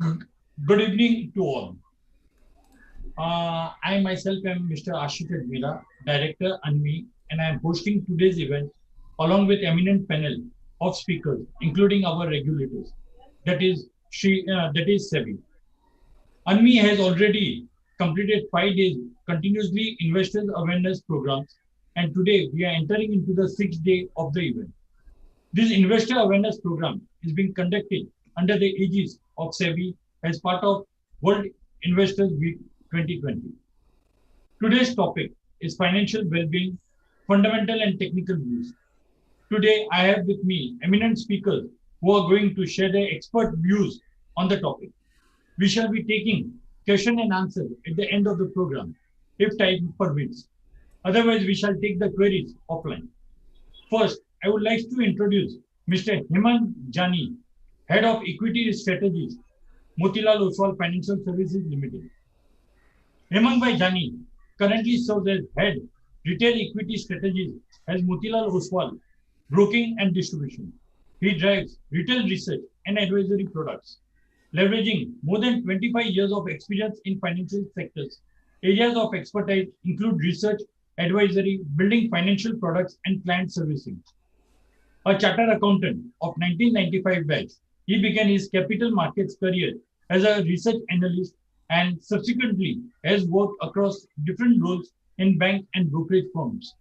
Good evening to all. I myself am Mr. Ashish Mira, Director ANMI, and I am hosting today's event along with eminent panel of speakers, including our regulators, that is SEBI. ANMI has already completed 5 days continuously investors awareness programs, and today we are entering into the 6th day of the event. This investor awareness program is being conducted under the aegis of SEBI as part of World Investors Week 2020. Today's topic is financial well-being, fundamental and technical views. Today, I have with me eminent speakers who are going to share their expert views on the topic. We shall be taking question and answer at the end of the program, if time permits. Otherwise, we shall take the queries offline. First, I would like to introduce Mr. Hemant Jani, Head of Equity Strategies, Motilal Oswal Financial Services Limited. Hemant Bhai Jani currently serves as Head Retail Equity Strategies as Motilal Oswal Broking and Distribution. He drives retail research and advisory products, leveraging more than 25 years of experience in financial sectors. Areas of expertise include research, advisory, building financial products, and client servicing. A chartered accountant of 1995 batch, he began his capital markets career as a research analyst and subsequently has worked across different roles in bank and brokerage firms.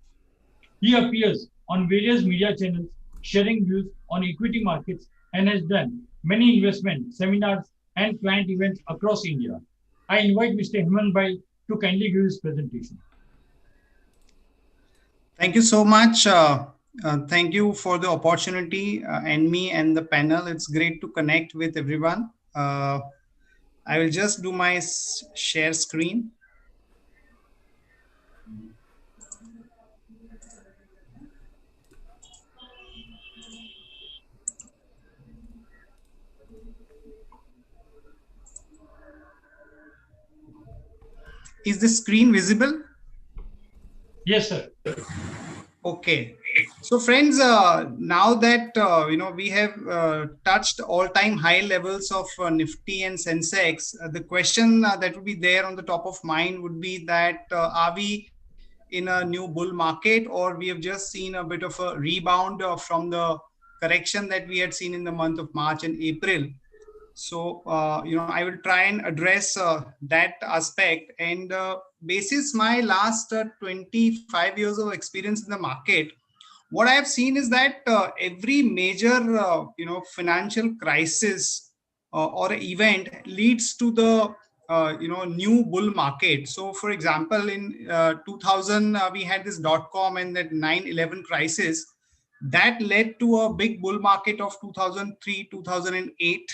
He appears on various media channels sharing views on equity markets and has done many investment seminars and client events across India. I invite Mr. Hemant Bhai to kindly give his presentation. Thank you so much. Thank you for the opportunity, and me and the panel. It's great to connect with everyone. I will just do my share screen. Is the screen visible? Yes, sir. Okay. So friends, now that we have touched all-time high levels of Nifty and Sensex, the question that would be there on the top of mind would be that are we in a new bull market, or we have just seen a bit of a rebound from the correction that we had seen in the month of March and April. So, I will try and address that aspect. And basis my last 25 years of experience in the market, what I have seen is that every major, financial crisis or event leads to the, new bull market. So, for example, in 2000, we had this .com and that 9/11 crisis that led to a big bull market of 2003, 2008.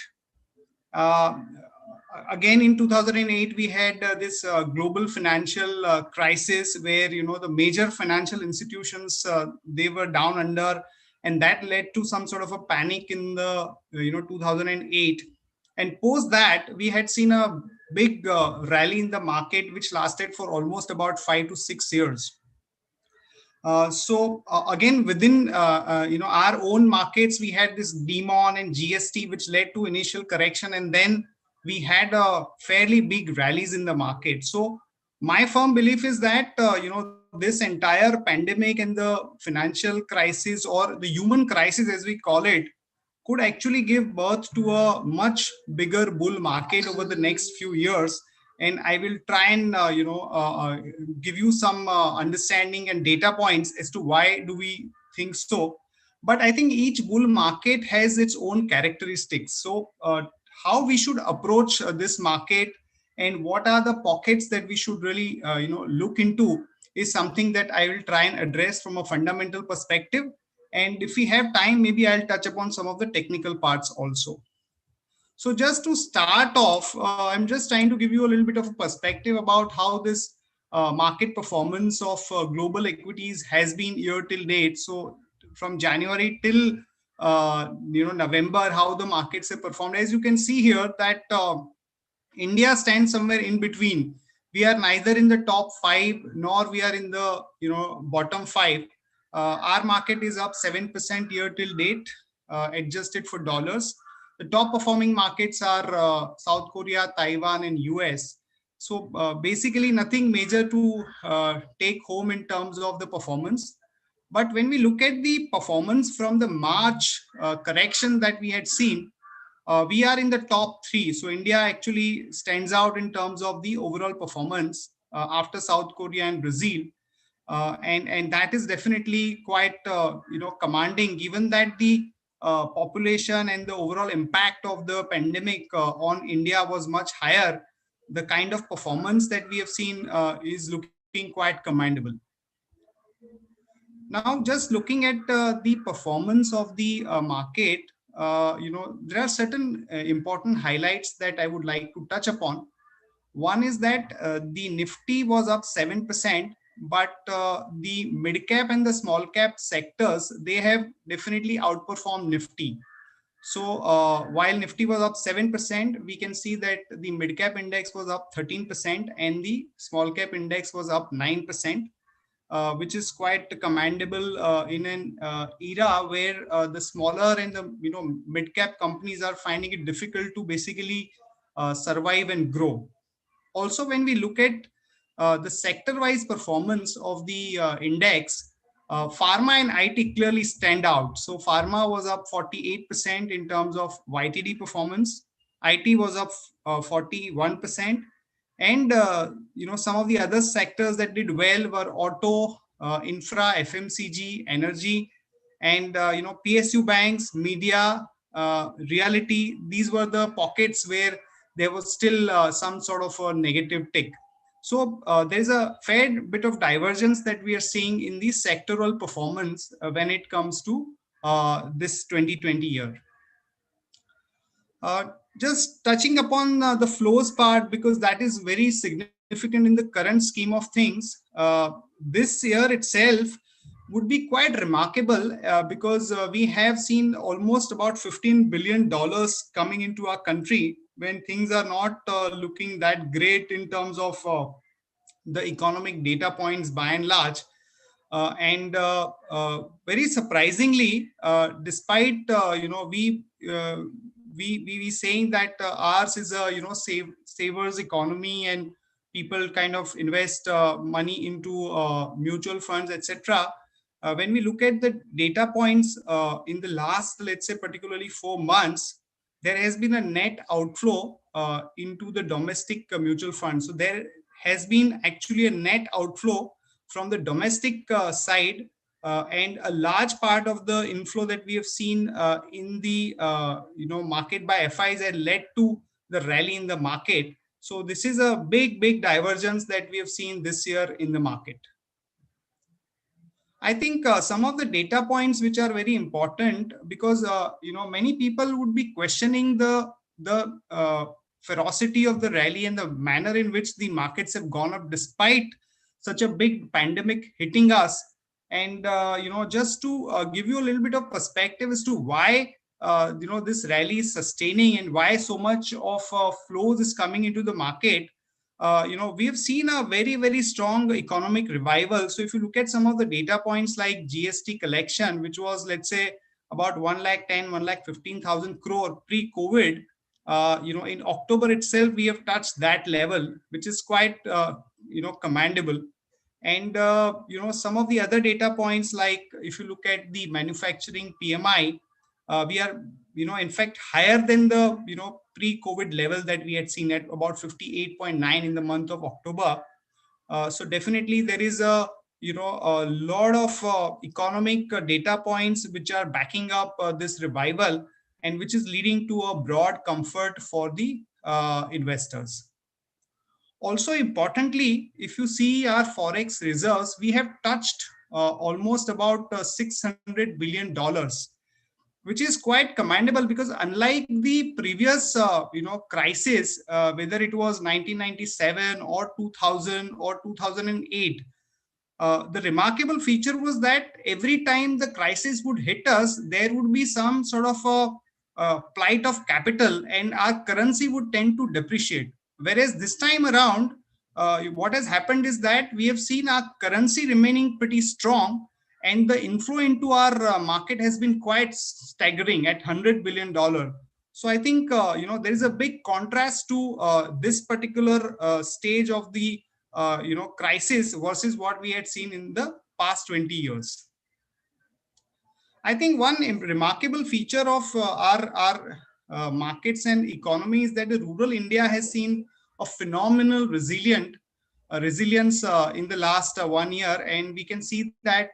Again, in 2008, we had this global financial crisis where, the major financial institutions, they were down under, and that led to some sort of a panic in the, 2008. And post that, we had seen a big rally in the market, which lasted for almost about 5 to 6 years. Again, within our own markets, we had this demon and GST, which led to initial correction, and then we had fairly big rallies in the market. So my firm belief is that this entire pandemic and the financial crisis, or the human crisis as we call it, could actually give birth to a much bigger bull market over the next few years. And I will try and give you some understanding and data points as to why do we think so. But I think each bull market has its own characteristics. So how we should approach this market and what are the pockets that we should really look into is something that I will try and address from a fundamental perspective. And if we have time, maybe I'll touch upon some of the technical parts also. So just to start off, I'm just trying to give you a little bit of a perspective about how this market performance of global equities has been year till date. So from January till November, how the markets have performed. As you can see here, that India stands somewhere in between. We are neither in the top 5 nor we are in the bottom 5. Our market is up 7% year till date, adjusted for dollars. The top performing markets are South Korea, Taiwan, and US. So basically nothing major to take home in terms of the performance. But when we look at the performance from the March correction that we had seen, we are in the top three. So India actually stands out in terms of the overall performance after South Korea and Brazil. And that is definitely quite commanding, given that the population and the overall impact of the pandemic on India was much higher. The kind of performance that we have seen is looking quite commendable. Now, just looking at the performance of the market, there are certain important highlights that I would like to touch upon. One is that the Nifty was up 7%, but the mid cap and the small cap sectors, they have definitely outperformed Nifty. So while Nifty was up 7%, we can see that the mid cap index was up 13% and the small cap index was up 9%. Which is quite commendable in an era where the smaller and the mid cap companies are finding it difficult to basically survive and grow. Also, when we look at the sector-wise performance of the index, pharma and IT clearly stand out. So pharma was up 48% in terms of YTD performance. IT was up 41%. And some of the other sectors that did well were auto, infra, FMCG, energy, and PSU banks, media, reality. These were the pockets where there was still some sort of a negative tick. So there's a fair bit of divergence that we are seeing in the sectoral performance when it comes to this 2020 year. Just touching upon the flows part, because that is very significant in the current scheme of things. This year itself would be quite remarkable because we have seen almost about $15 billion coming into our country when things are not looking that great in terms of the economic data points by and large. And very surprisingly, despite we saying that ours is a savers economy and people kind of invest money into mutual funds, etc. When we look at the data points in the last, let's say, particularly 4 months, there has been a net outflow into the domestic mutual funds. So there has been actually a net outflow from the domestic side, and a large part of the inflow that we have seen in the market by FIs had led to the rally in the market. So this is a big divergence that we have seen this year in the market. I think some of the data points which are very important, because many people would be questioning the ferocity of the rally and the manner in which the markets have gone up despite such a big pandemic hitting us. And just to give you a little bit of perspective as to why this rally is sustaining and why so much of flows is coming into the market. We have seen a very strong economic revival. So if you look at some of the data points like GST collection, which was, let's say, about 1,10,000-1,15,000 crore pre-COVID, in October itself we have touched that level, which is quite commendable. And some of the other data points, like if you look at the manufacturing PMI, we are in fact higher than the pre-COVID level that we had seen at about 58.9 in the month of October. So definitely there is a lot of economic data points which are backing up this revival, and which is leading to a broad comfort for the investors. Also importantly, if you see our forex reserves, we have touched almost about $600 billion, which is quite commendable, because unlike the previous crisis, whether it was 1997 or 2000 or 2008, the remarkable feature was that every time the crisis would hit us, there would be some sort of a plight of capital and our currency would tend to depreciate. Whereas this time around, what has happened is that we have seen our currency remaining pretty strong, and the inflow into our market has been quite staggering at $100 billion. So I think there is a big contrast to this particular stage of the crisis versus what we had seen in the past 20 years. I think one remarkable feature of our markets and economy is that the rural India has seen a phenomenal resilience in the last 1 year, and we can see that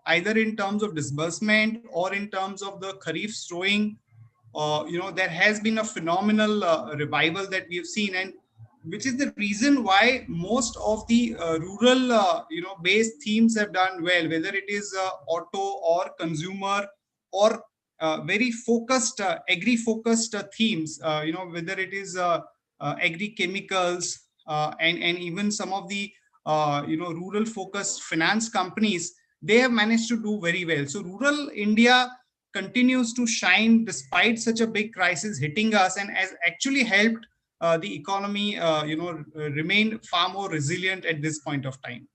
either in terms of disbursement or in terms of the kharif sowing, there has been a phenomenal revival that we have seen, and which is the reason why most of the rural based themes have done well, whether it is auto or consumer or very focused agri focused themes, whether it is agri chemicals and even some of the rural focused finance companies, they have managed to do very well. So rural India continues to shine despite such a big crisis hitting us, and has actually helped the economy remain far more resilient at this point of time.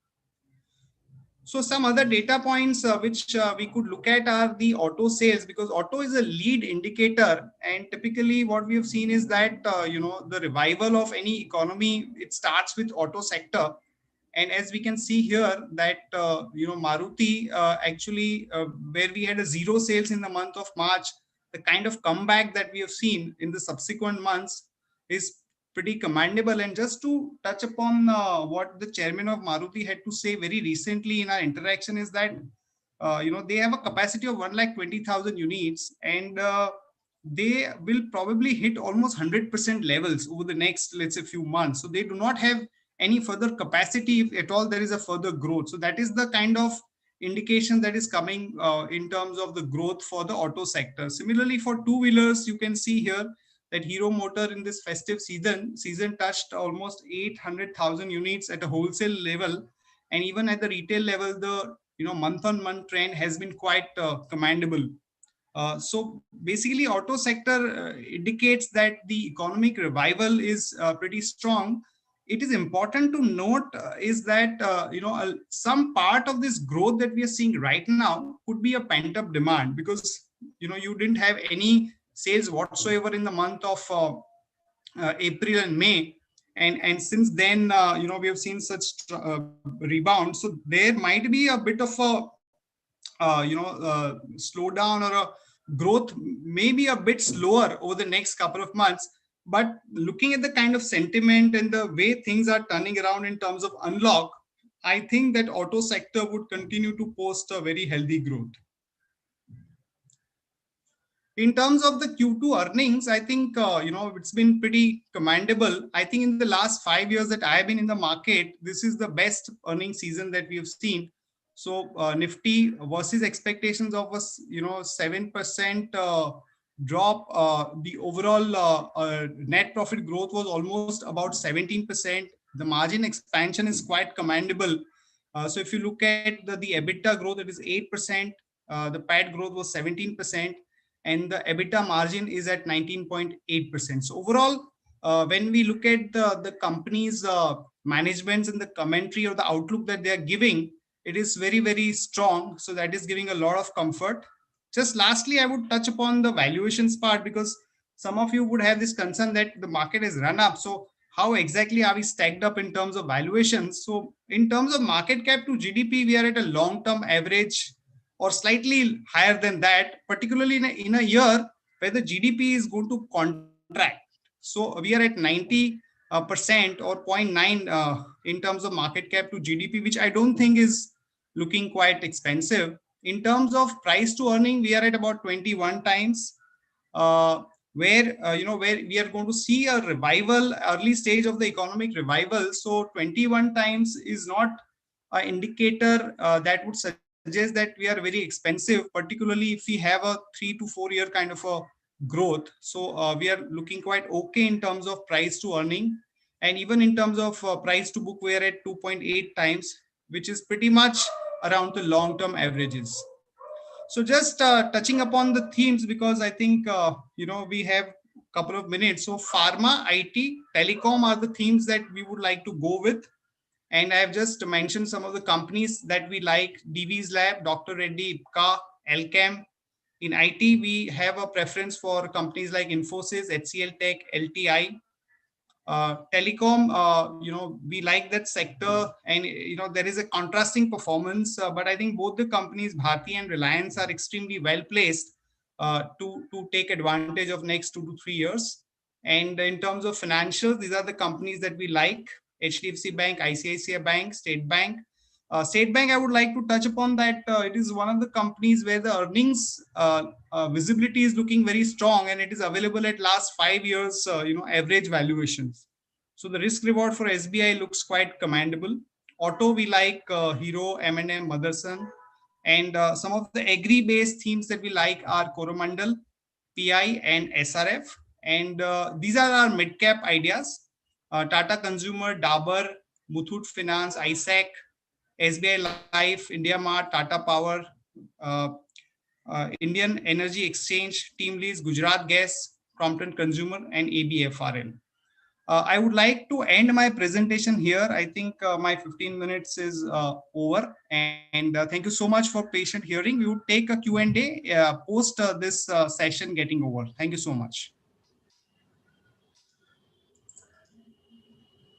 So some other data points which we could look at are the auto sales, because auto is a lead indicator, and typically what we have seen is that the revival of any economy, it starts with auto sector. And as we can see here that Maruti actually where we had a zero sales in the month of March, the kind of comeback that we have seen in the subsequent months is pretty commendable. And just to touch upon what the chairman of Maruti had to say very recently in our interaction is that they have a capacity of 1,20,000 units, and they will probably hit almost 100% levels over the next, let's say, few months. So they do not have any further capacity if at all there is a further growth. So that is the kind of indication that is coming in terms of the growth for the auto sector. Similarly, for two-wheelers, you can see here that Hero Motor in this festive season touched almost 800,000 units at a wholesale level, and even at the retail level, the month-on-month trend has been quite commendable. So basically, auto sector indicates that the economic revival is pretty strong. It is important to note is that some part of this growth that we are seeing right now could be a pent-up demand, because you didn't have any sales whatsoever in the month of April and May, and since then we have seen such rebound. So there might be a bit of a slowdown, or a growth may be a bit slower over the next couple of months. But looking at the kind of sentiment and the way things are turning around in terms of unlock, I think that auto sector would continue to post a very healthy growth. In terms of the Q2 earnings, I think it's been pretty commendable. I think in the last 5 years that I have been in the market, this is the best earnings season that we have seen. So Nifty versus expectations of a 7% drop, the overall net profit growth was almost about 17%. The margin expansion is quite commendable. So if you look at the EBITDA growth, it is 8%. The PAT growth was 17%. And the EBITDA margin is at 19.8%. So overall, when we look at the company's managements and the commentary or the outlook that they are giving, it is very, very strong. So that is giving a lot of comfort. Just lastly, I would touch upon the valuations part, because some of you would have this concern that the market has run up. So how exactly are we stacked up in terms of valuations? So in terms of market cap to GDP, we are at a long-term average or slightly higher than that, particularly in a year where the GDP is going to contract. So we are at 90% or 0.9 in terms of market cap to GDP, which I don't think is looking quite expensive. In terms of price to earning, we are at about 21 times, where we are going to see a revival, early stage of the economic revival. So 21 times is not an indicator that would suggest that we are very expensive, particularly if we have a 3 to 4 year kind of a growth. So we are looking quite okay in terms of price to earning, and even in terms of price to book, we are at 2.8 times, which is pretty much around the long-term averages. So just touching upon the themes, because I think we have a couple of minutes. So pharma, IT, telecom are the themes that we would like to go with. And I have just mentioned some of the companies that we like: Divi's Lab, Dr. Reddy, Ipca, Alchem. In IT, we have a preference for companies like Infosys, HCL Tech, LTI. Telecom, we like that sector, and there is a contrasting performance. But I think both the companies, Bharti and Reliance, are extremely well placed to take advantage of next 2 to 3 years. And in terms of financials, these are the companies that we like: HDFC Bank, ICICI Bank, State Bank. State Bank, I would like to touch upon that. It is one of the companies where the earnings visibility is looking very strong, and it is available at last 5 years, average valuations. So the risk reward for SBI looks quite commendable. Auto, we like Hero, M&M, Motherson, and some of the agri-based themes that we like are Coromandel, PI, and SRF. And these are our mid-cap ideas. Tata Consumer, Dabur, Muthoot Finance, ISAC, SBI Life, India Mart, Tata Power, uh, Indian Energy Exchange, Team Lease, Gujarat Gas, Crompton Consumer, and ABFRL. I would like to end my presentation here. I think my 15 minutes is over. And thank you so much for patient hearing. We would take a Q&A post this session getting over. Thank you so much.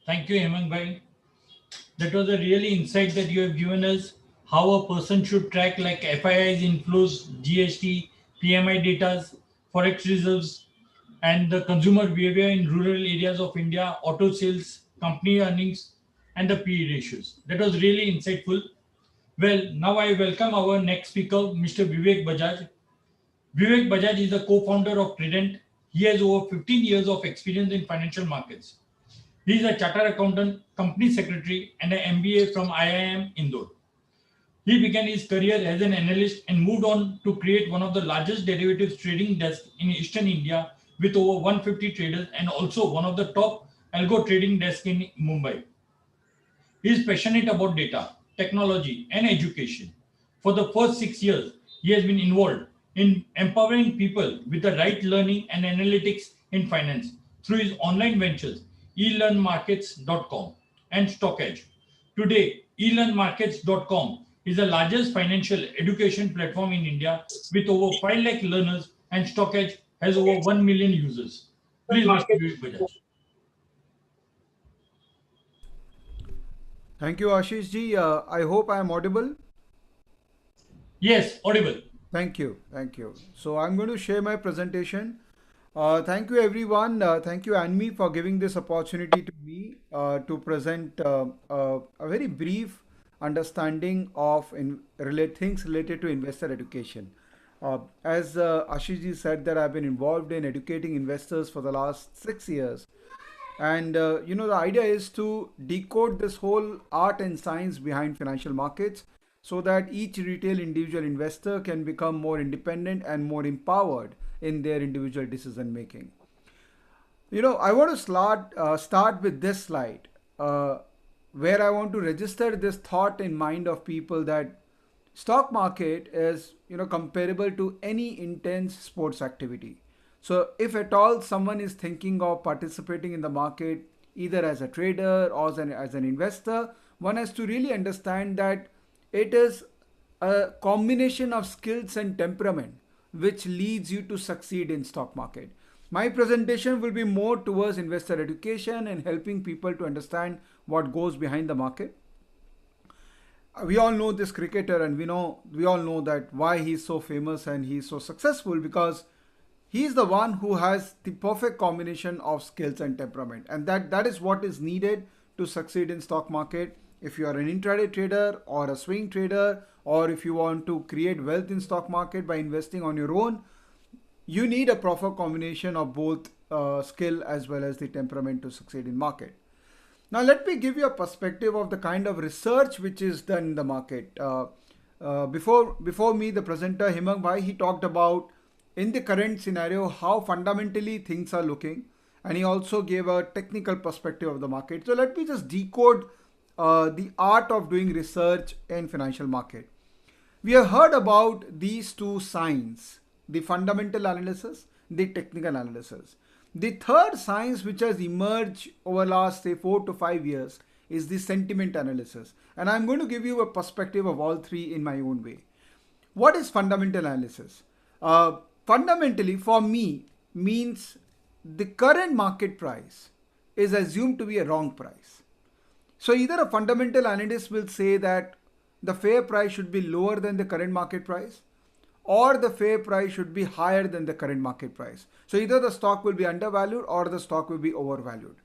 Thank you, Hemant bhai. That was a really insight that you have given us how a person should track like FII's inflows, GST, PMI data, forex reserves, and the consumer behavior in rural areas of India, auto sales, company earnings, and the PE ratios. That was really insightful. Well, now I welcome our next speaker, Mr. Vivek Bajaj. Vivek Bajaj is the co-founder of Trident. He has over 15 years of experience in financial markets. He is a chartered accountant, company secretary, and an MBA from IIM Indore. He began his career as an analyst and moved on to create one of the largest derivatives trading desks in Eastern India with over 150 traders and also one of the top algo trading desks in Mumbai. He is passionate about data, technology, and education. For the first 6 years, he has been involved in empowering people with the right learning and analytics in finance through his online ventures, elearnmarkets.com and StockEdge. Today, elearnmarkets.com is the largest financial education platform in India with over 5 lakh learners, and StockEdge has over 1 million users. Please, Mr. Vivek Bajaj. Thank you, Ashish ji. I hope I am audible. Yes, audible. Thank you. Thank you. So I'm going to share my presentation. Thank you, everyone. Thank you, ANMI, for giving this opportunity to me to present a very brief understanding of things related to investor education. As Ashish ji said, that I've been involved in educating investors for the last 6 years. And the idea is to decode this whole art and science behind financial markets so that each retail individual investor can become more independent and more empowered in their individual decision making. I want to start with this slide where I want to register this thought in mind of people that stock market is comparable to any intense sports activity. So if at all someone is thinking of participating in the market either as a trader or as an investor, one has to really understand that it is a combination of skills and temperament which leads you to succeed in stock market. My presentation will be more towards investor education and helping people to understand what goes behind the market. We all know this cricketer, and we all know that why he's so famous and he's so successful, because he's the one who has the perfect combination of skills and temperament, and that is what is needed to succeed in stock market. If you are an intraday trader or a swing trader, or if you want to create wealth in stock market by investing on your own, you need a proper combination of both skill as well as the temperament to succeed in market. Now let me give you a perspective of the kind of research which is done in the market. Before me, the presenter Hemant bhai, he talked about in the current scenario how fundamentally things are looking, and he also gave a technical perspective of the market. So let me just decode the art of doing research in financial market. We have heard about these two signs: the fundamental analysis, the technical analysis. The third science which has emerged over last say 4 to 5 years is the sentiment analysis, and I'm going to give you a perspective of all three in my own way. What is fundamental analysis? fundamentally for me means the current market price is assumed to be a wrong price. So either a fundamental analyst will say that the fair price should be lower than the current market price, or the fair price should be higher than the current market price. So either the stock will be undervalued or the stock will be overvalued.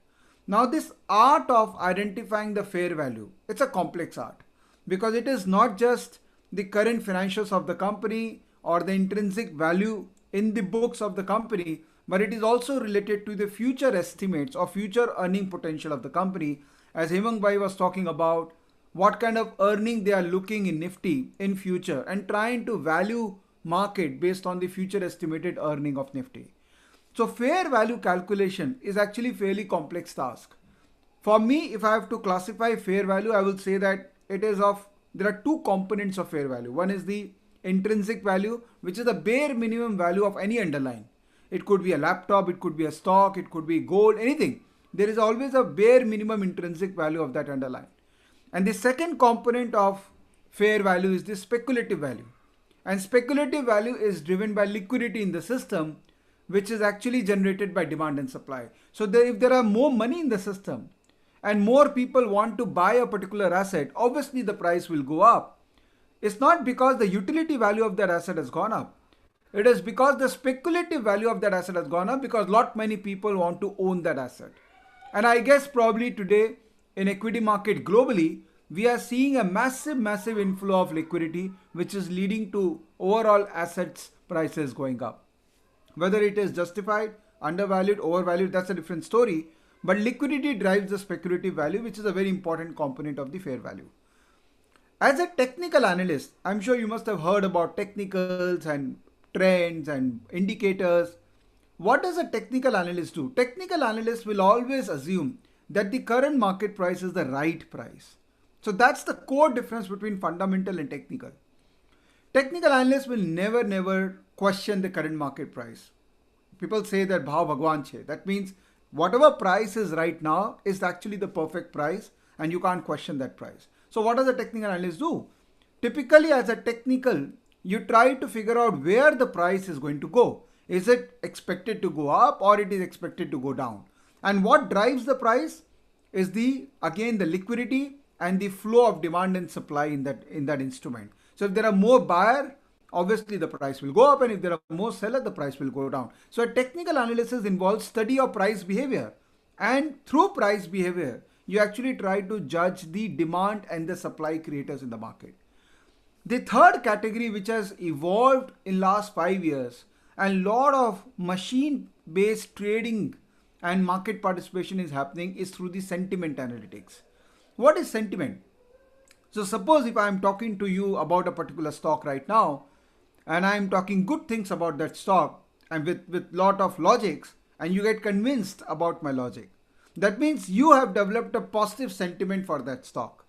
Now this art of identifying the fair value, it's a complex art because it is not just the current financials of the company or the intrinsic value in the books of the company, but it is also related to the future estimates or future earning potential of the company. As Hemang Bhai was talking about, what kind of earning they are looking in Nifty in future and trying to value market based on the future estimated earning of Nifty. So fair value calculation is actually fairly complex task. For me, if I have to classify fair value, I will say that there are two components of fair value. One is the intrinsic value, which is the bare minimum value of any underlying. It could be a laptop, it could be a stock, it could be gold, anything. There is always a bare minimum intrinsic value of that underlying. And the second component of fair value is the speculative value. And speculative value is driven by liquidity in the system, which is actually generated by demand and supply. So if there are more money in the system and more people want to buy a particular asset, obviously the price will go up. It's not because the utility value of that asset has gone up. It is because the speculative value of that asset has gone up because lot many people want to own that asset. And I guess probably today in equity market globally, we are seeing a massive inflow of liquidity, which is leading to overall assets prices going up. Whether it is justified, undervalued, overvalued, that's a different story. But liquidity drives the speculative value, which is a very important component of the fair value. As a technical analyst, I'm sure you must have heard about technicals and trends and indicators. What does a technical analyst do? Technical analyst will always assume that the current market price is the right price. So that's the core difference between fundamental and technical. Technical analysts will never question the current market price. People say that Bhav Bhagwan che. That means whatever price is right now is actually the perfect price and you can't question that price. So what does a technical analyst do? Typically as a technical, you try to figure out where the price is going to go. Is it expected to go up or it is expected to go down? And what drives the price is again the liquidity and the flow of demand and supply in that instrument. So if there are more buyer, obviously the price will go up, and if there are more seller, the price will go down. So a technical analysis involves study of price behavior, and through price behavior, you actually try to judge the demand and the supply creators in the market. The third category, which has evolved in last 5 years, and lot of machine-based trading and market participation is happening, is through the sentiment analytics. What is sentiment? So suppose if I am talking to you about a particular stock right now, and I am talking good things about that stock and with lot of logics, and you get convinced about my logic, that means you have developed a positive sentiment for that stock.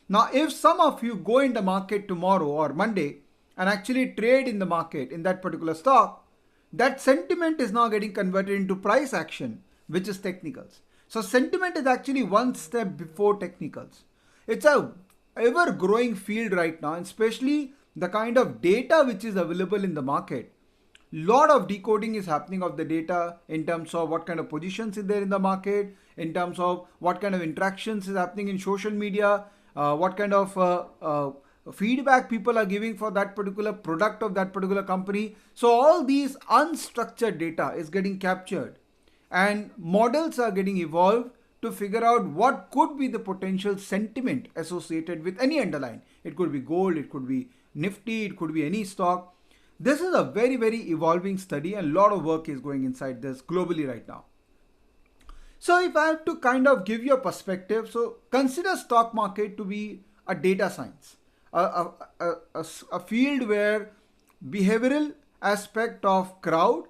Now, if some of you go in the market tomorrow or Monday and actually trade in the market in that particular stock, that sentiment is now getting converted into price action, which is technicals. So sentiment is actually one step before technicals. It's a ever growing field right now, and especially the kind of data which is available in the market. Lot of decoding is happening of the data in terms of what kind of positions is there in the market, in terms of what kind of interactions is happening in social media, what kind of feedback people are giving for that particular product of that particular company. So all these unstructured data is getting captured, and models are getting evolved to figure out what could be the potential sentiment associated with any underlying. It could be gold, it could be Nifty, it could be any stock. This is a very evolving study, and a lot of work is going inside this globally right now. So if I have to kind of give you a perspective, so consider stock market to be a data science, a field where behavioral aspect of crowd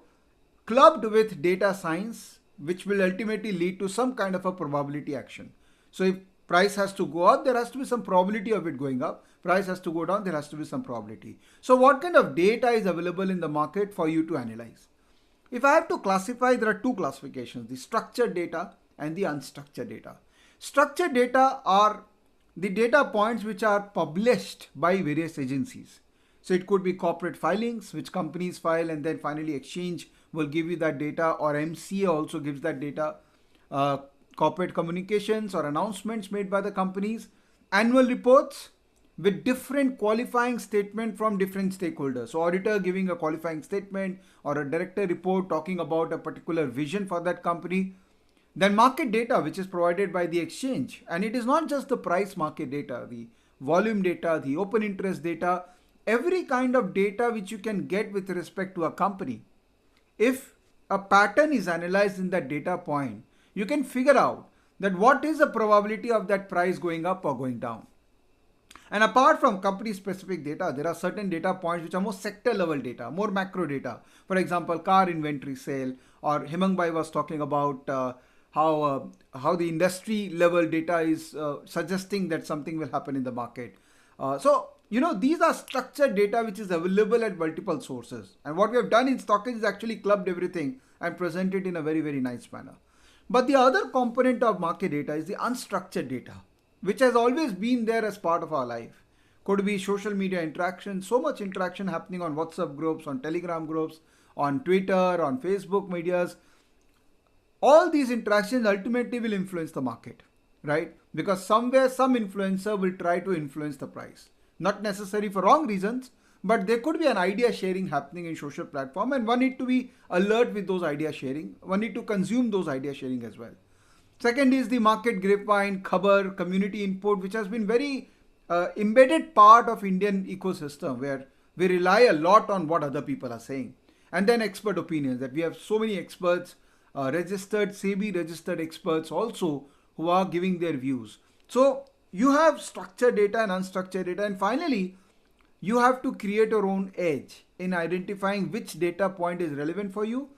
clubbed with data science, which will ultimately lead to some kind of a probability action. So if price has to go up, there has to be some probability of it going up. Price has to go down, there has to be some probability. So what kind of data is available in the market for you to analyze? If I have to classify, there are two classifications, the structured data and the unstructured data. Structured data are the data points which are published by various agencies. So it could be corporate filings, which companies file, and then finally exchange will give you that data, or MCA also gives that data. Uh, Corporate communications or announcements made by the companies, annual reports with different qualifying statement from different stakeholders. So auditor giving a qualifying statement, or a director report talking about a particular vision for that company. Then market data, which is provided by the exchange. And it is not just the price market data, the volume data, the open interest data, every kind of data which you can get with respect to a company. If a pattern is analyzed in that data point, you can figure out that what is the probability of that price going up or going down. And apart from company specific data, there are certain data points which are more sector level data, more macro data. For example, car inventory sale, or Hemang Bhai was talking about how the industry level data is suggesting that something will happen in the market. These are structured data which is available at multiple sources. And what we have done in Stockage is actually clubbed everything and presented in a very, very nice manner. But the other component of market data is the unstructured data, which has always been there as part of our life. Could be social media interaction, so much interaction happening on WhatsApp groups, on Telegram groups, on Twitter, on Facebook medias. All these interactions ultimately will influence the market, right? Because somewhere some influencer will try to influence the price. Not necessarily for wrong reasons, but there could be an idea sharing happening in social platform, and one need to be alert with those idea sharing. One need to consume those idea sharing as well. Second is the market grapevine, khabar, community input, which has been very embedded part of Indian ecosystem, where we rely a lot on what other people are saying. And then expert opinions, that we have so many experts, registered, SEBI registered experts also, who are giving their views. So you have structured data and unstructured data. And finally, you have to create your own edge in identifying which data point is relevant for you,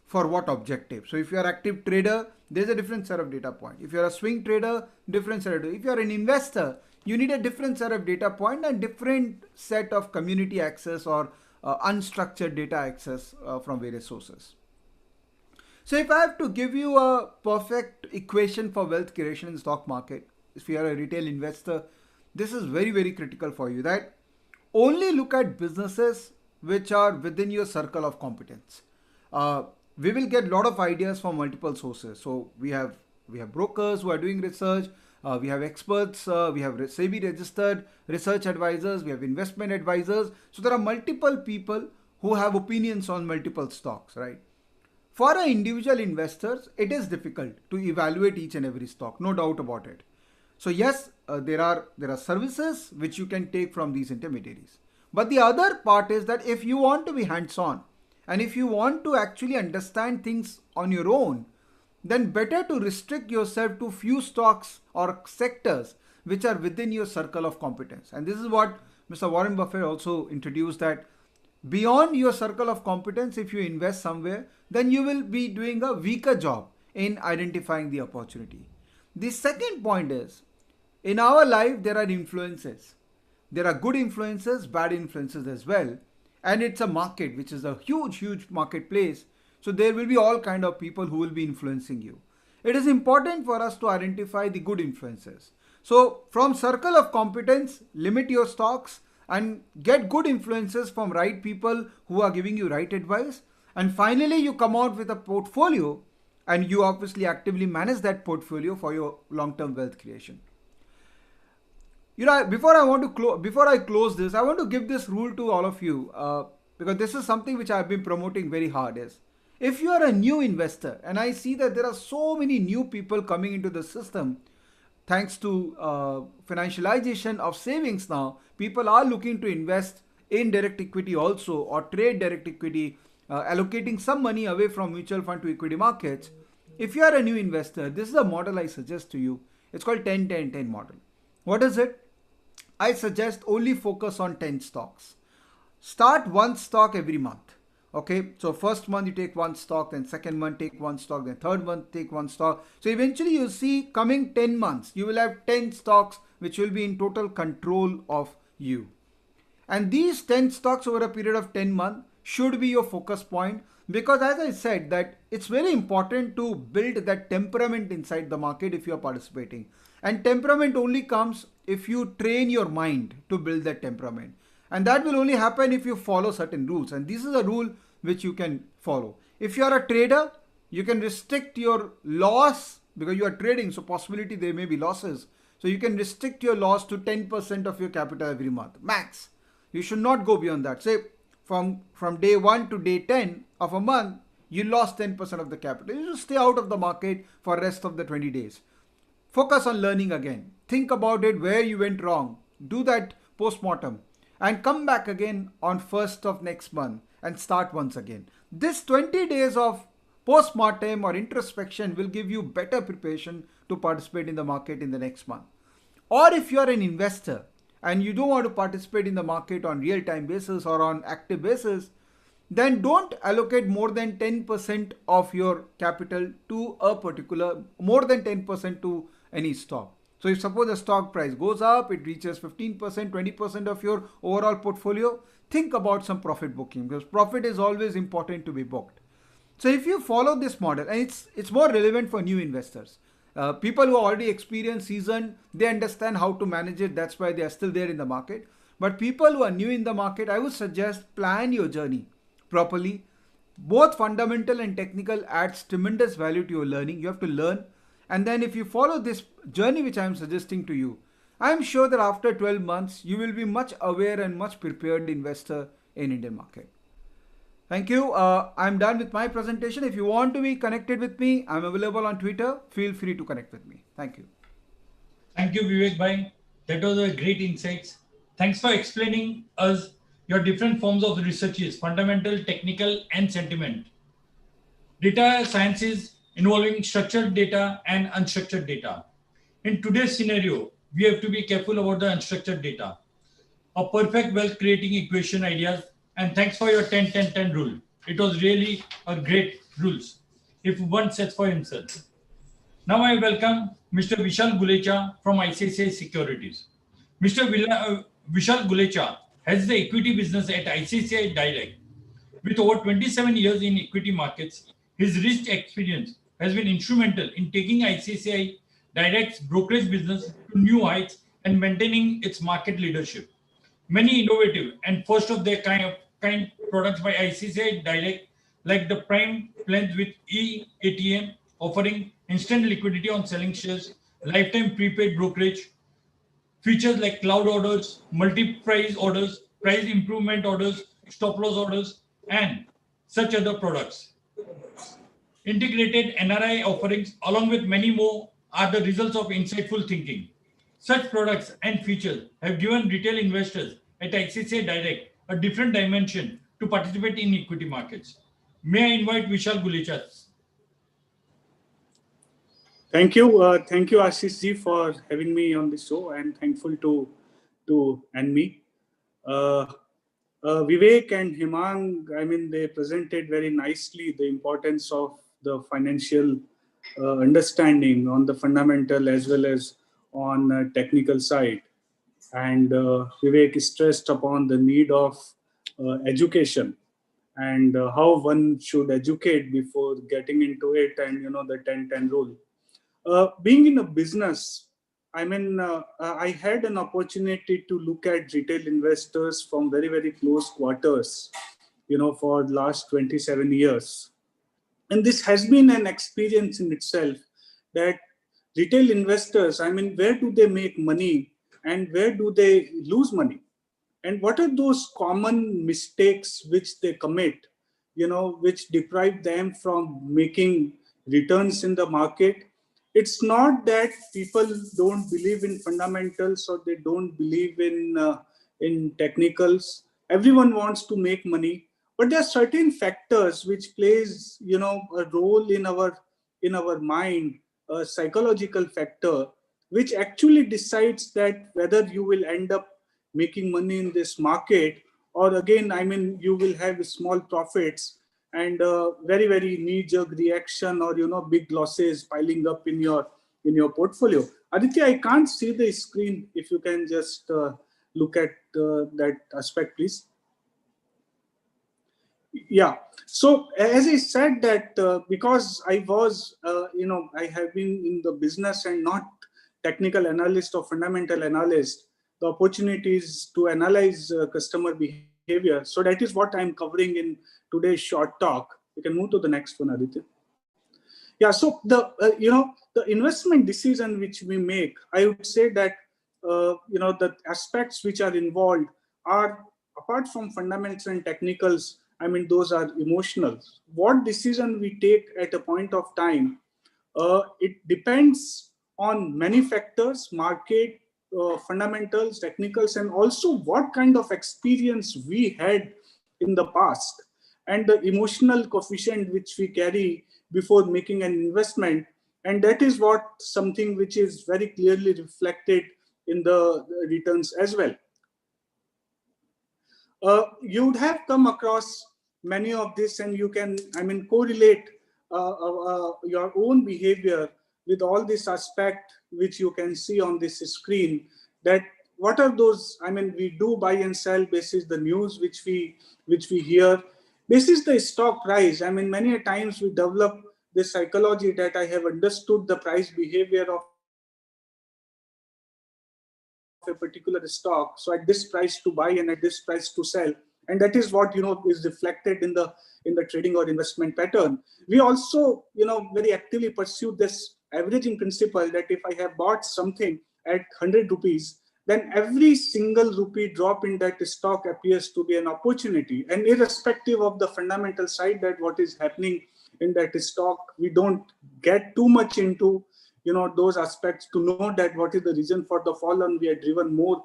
for what objective. So if you are active trader, there's a different set of data point. If you're a swing trader, different set of data. If you're an investor, you need a different set of data point and different set of community access or unstructured data access from various sources. So if I have to give you a perfect equation for wealth creation in stock market, if you are a retail investor, this is very, very critical for you, that only look at businesses which are within your circle of competence. We will get a lot of ideas from multiple sources. So we have brokers who are doing research, we have experts, we have SEBI registered research advisors, we have investment advisors. So there are multiple people who have opinions on multiple stocks, right? For an individual investors, it is difficult to evaluate each and every stock, no doubt about it. So yes, there are services which you can take from these intermediaries. But the other part is that if you want to be hands-on, and if you want to actually understand things on your own, then better to restrict yourself to few stocks or sectors which are within your circle of competence. And this is what Mr. Warren Buffett also introduced, that beyond your circle of competence, if you invest somewhere, then you will be doing a weaker job in identifying the opportunity. The second point is, in our life, there are influences. There are good influences, bad influences as well. And it's a market, which is a huge, huge marketplace. So there will be all kind of people who will be influencing you. It is important for us to identify the good influences. So from circle of competence, limit your stocks and get good influences from right people who are giving you right advice. And finally, you come out with a portfolio, and you obviously actively manage that portfolio for your long-term wealth creation. Before I close this, I want to give this rule to all of you, because this is something which I've been promoting very hard. Is if you are a new investor, and I see that there are so many new people coming into the system, thanks to financialization of savings now, people are looking to invest in direct equity also, or trade direct equity, allocating some money away from mutual fund to equity markets. If you are a new investor, this is a model I suggest to you. It's called 10-10-10 model. What is it? I suggest only focus on 10 stocks. Start one stock every month. Okay, so first month you take one stock, then second month take one stock, then third month take one stock. So eventually you'll see coming 10 months, you will have 10 stocks which will be in total control of you. And these 10 stocks over a period of 10 months should be your focus point, because as I said, that it's very important to build that temperament inside the market if you are participating. And temperament only comes if you train your mind to build that temperament. And that will only happen if you follow certain rules. And this is a rule which you can follow. If you are a trader, you can restrict your loss because you are trading. So possibility there may be losses. So you can restrict your loss to 10% of your capital every month, max. You should not go beyond that. Say from day 1 to day 10 of a month, you lost 10% of the capital. You should stay out of the market for the rest of the 20 days. Focus on learning again. Think about it, where you went wrong. Do that post-mortem and come back again on 1st of next month and start once again. This 20 days of post-mortem or introspection will give you better preparation to participate in the market in the next month. Or if you are an investor and you don't want to participate in the market on real-time basis or on active basis, then don't allocate more than 10% of your capital to a particular, more than 10% to any stock. So if suppose the stock price goes up, it reaches 15%, 20% of your overall portfolio, think about some profit booking, because profit is always important to be booked. So if you follow this model, and it's more relevant for new investors. People who are already experienced, seasoned, they understand how to manage it. That's why they are still there in the market. But people who are new in the market, I would suggest plan your journey properly. Both fundamental and technical adds tremendous value to your learning. You have to learn. And then if you follow this journey which I am suggesting to you, I am sure that after 12 months, you will be much aware and much prepared investor in Indian market. Thank you. I'm done with my presentation. If you want to be connected with me, I'm available on Twitter. Feel free to connect with me. Thank you. Thank you, Vivek Bhai. That was a great insights. Thanks for explaining us your different forms of researches, fundamental, technical, and sentiment. Data sciences involving structured data and unstructured data. In today's scenario, we have to be careful about the unstructured data. A perfect wealth creating equation ideas, and thanks for your 10-10-10 rule. It was really a great rules if one sets for himself. Now I welcome Mr. Vishal Gulecha from ICSA Securities. Mr. Vishal Gulecha has the equity business at ICSA Direct. With over 27 years in equity markets, his rich experience has been instrumental in taking ICSA Direct's brokerage business to new heights and maintaining its market leadership. Many innovative and first of their kind products by ICSA Direct, like the Prime plans with e-ATM, offering instant liquidity on selling shares, lifetime prepaid brokerage, features like cloud orders, multi-price orders, price improvement orders, stop loss orders, and such other products. Integrated NRI offerings, along with many more, are the results of insightful thinking. Such products and features have given retail investors at ICSA Direct a different dimension to participate in equity markets. May I invite Vishal Gulecha? Thank you, Ashish ji, for having me on the show, and thankful to ANMI. Vivek and Himang, I mean, they presented very nicely the importance of the financial understanding on the fundamental as well as on technical side. And Vivek stressed upon the need of education and how one should educate before getting into it, and the 10-10 rule. Being in a business, I mean, I had an opportunity to look at retail investors from very, very close quarters, for the last 27 years. And this has been an experience in itself, that retail investors, I mean, where do they make money and where do they lose money? And what are those common mistakes which they commit, which deprive them from making returns in the market? It's not that people don't believe in fundamentals or they don't believe in technicals. Everyone wants to make money, but there are certain factors which plays a role in our mind, a psychological factor, which actually decides that whether you will end up making money in this market, or again, I mean, you will have small profits and very, very knee-jerk reaction, or big losses piling up in your portfolio. Aditya, I can't see the screen. If you can just look at that aspect, please. Yeah. So as I said that because I was, I have been in the business and not technical analyst or fundamental analyst, the opportunities to analyze customer behavior. So that is what I'm covering in today's short talk. We can move to the next one, Aditya. Yeah, so the investment decision which we make, I would say that the aspects which are involved are, apart from fundamentals and technicals, I mean, those are emotional. What decision we take at a point of time, it depends on many factors: market, fundamentals, technicals, and also what kind of experience we had in the past, and the emotional coefficient which we carry before making an investment. And that is what something which is very clearly reflected in the returns as well. You would have come across many of this, and you can, I mean, correlate your own behavior with all this aspect which you can see on this screen. That what are those, I mean, we do buy and sell basis the news which we hear. This is the stock price. I mean, many a times we develop this psychology that I have understood the price behavior of a particular stock. So at this price to buy and at this price to sell, and that is what, is reflected in the trading or investment pattern. We also, very actively pursue this averaging principle, that if I have bought something at 100 rupees, then every single rupee drop in that stock appears to be an opportunity. And irrespective of the fundamental side, that what is happening in that stock, we don't get too much into those aspects to know that what is the reason for the fall, and we are driven more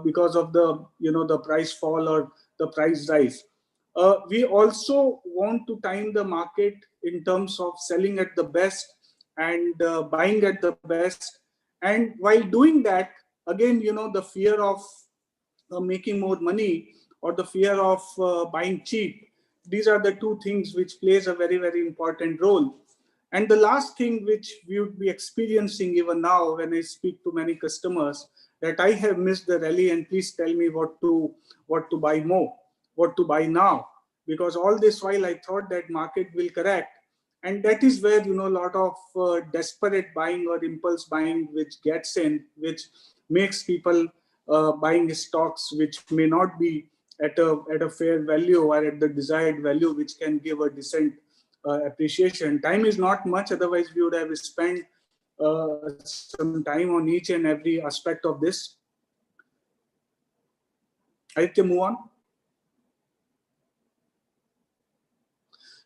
because of the price fall or the price rise. We also want to time the market in terms of selling at the best and buying at the best. And while doing that, again, the fear of making more money or the fear of buying cheap, these are the two things which plays a very, very important role. And the last thing which we would be experiencing even now when I speak to many customers, that I have missed the rally and please tell me what to buy more, what to buy now. Because all this while I thought that market will correct. And that is where, a lot of desperate buying or impulse buying which gets in, which makes people buying stocks which may not be at a fair value or at the desired value, which can give a decent appreciation. Time is not much, otherwise we would have spent some time on each and every aspect of this. Aditya, move on.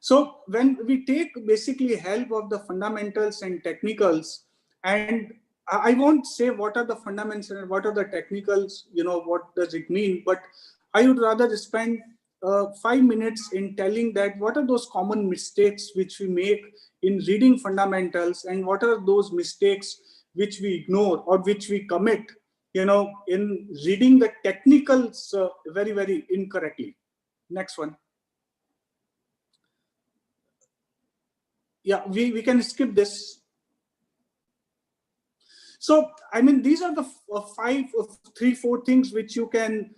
So when we take basically help of the fundamentals and technicals, and I won't say what are the fundamentals and what are the technicals, what does it mean, but I would rather spend 5 minutes in telling that what are those common mistakes which we make in reading fundamentals, and what are those mistakes which we ignore or which we commit, in reading the technicals very, very incorrectly. Next one. Yeah, we can skip this. So, I mean, these are the three, four things which you can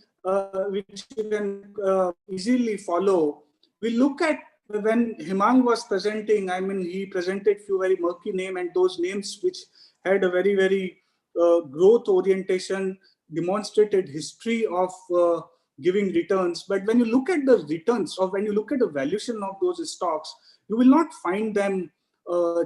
easily follow. We look at when Hemang was presenting, I mean, he presented few very murky names, and those names which had a very, very growth orientation, demonstrated history of giving returns. But when you look at the returns, or when you look at the valuation of those stocks, you will not find them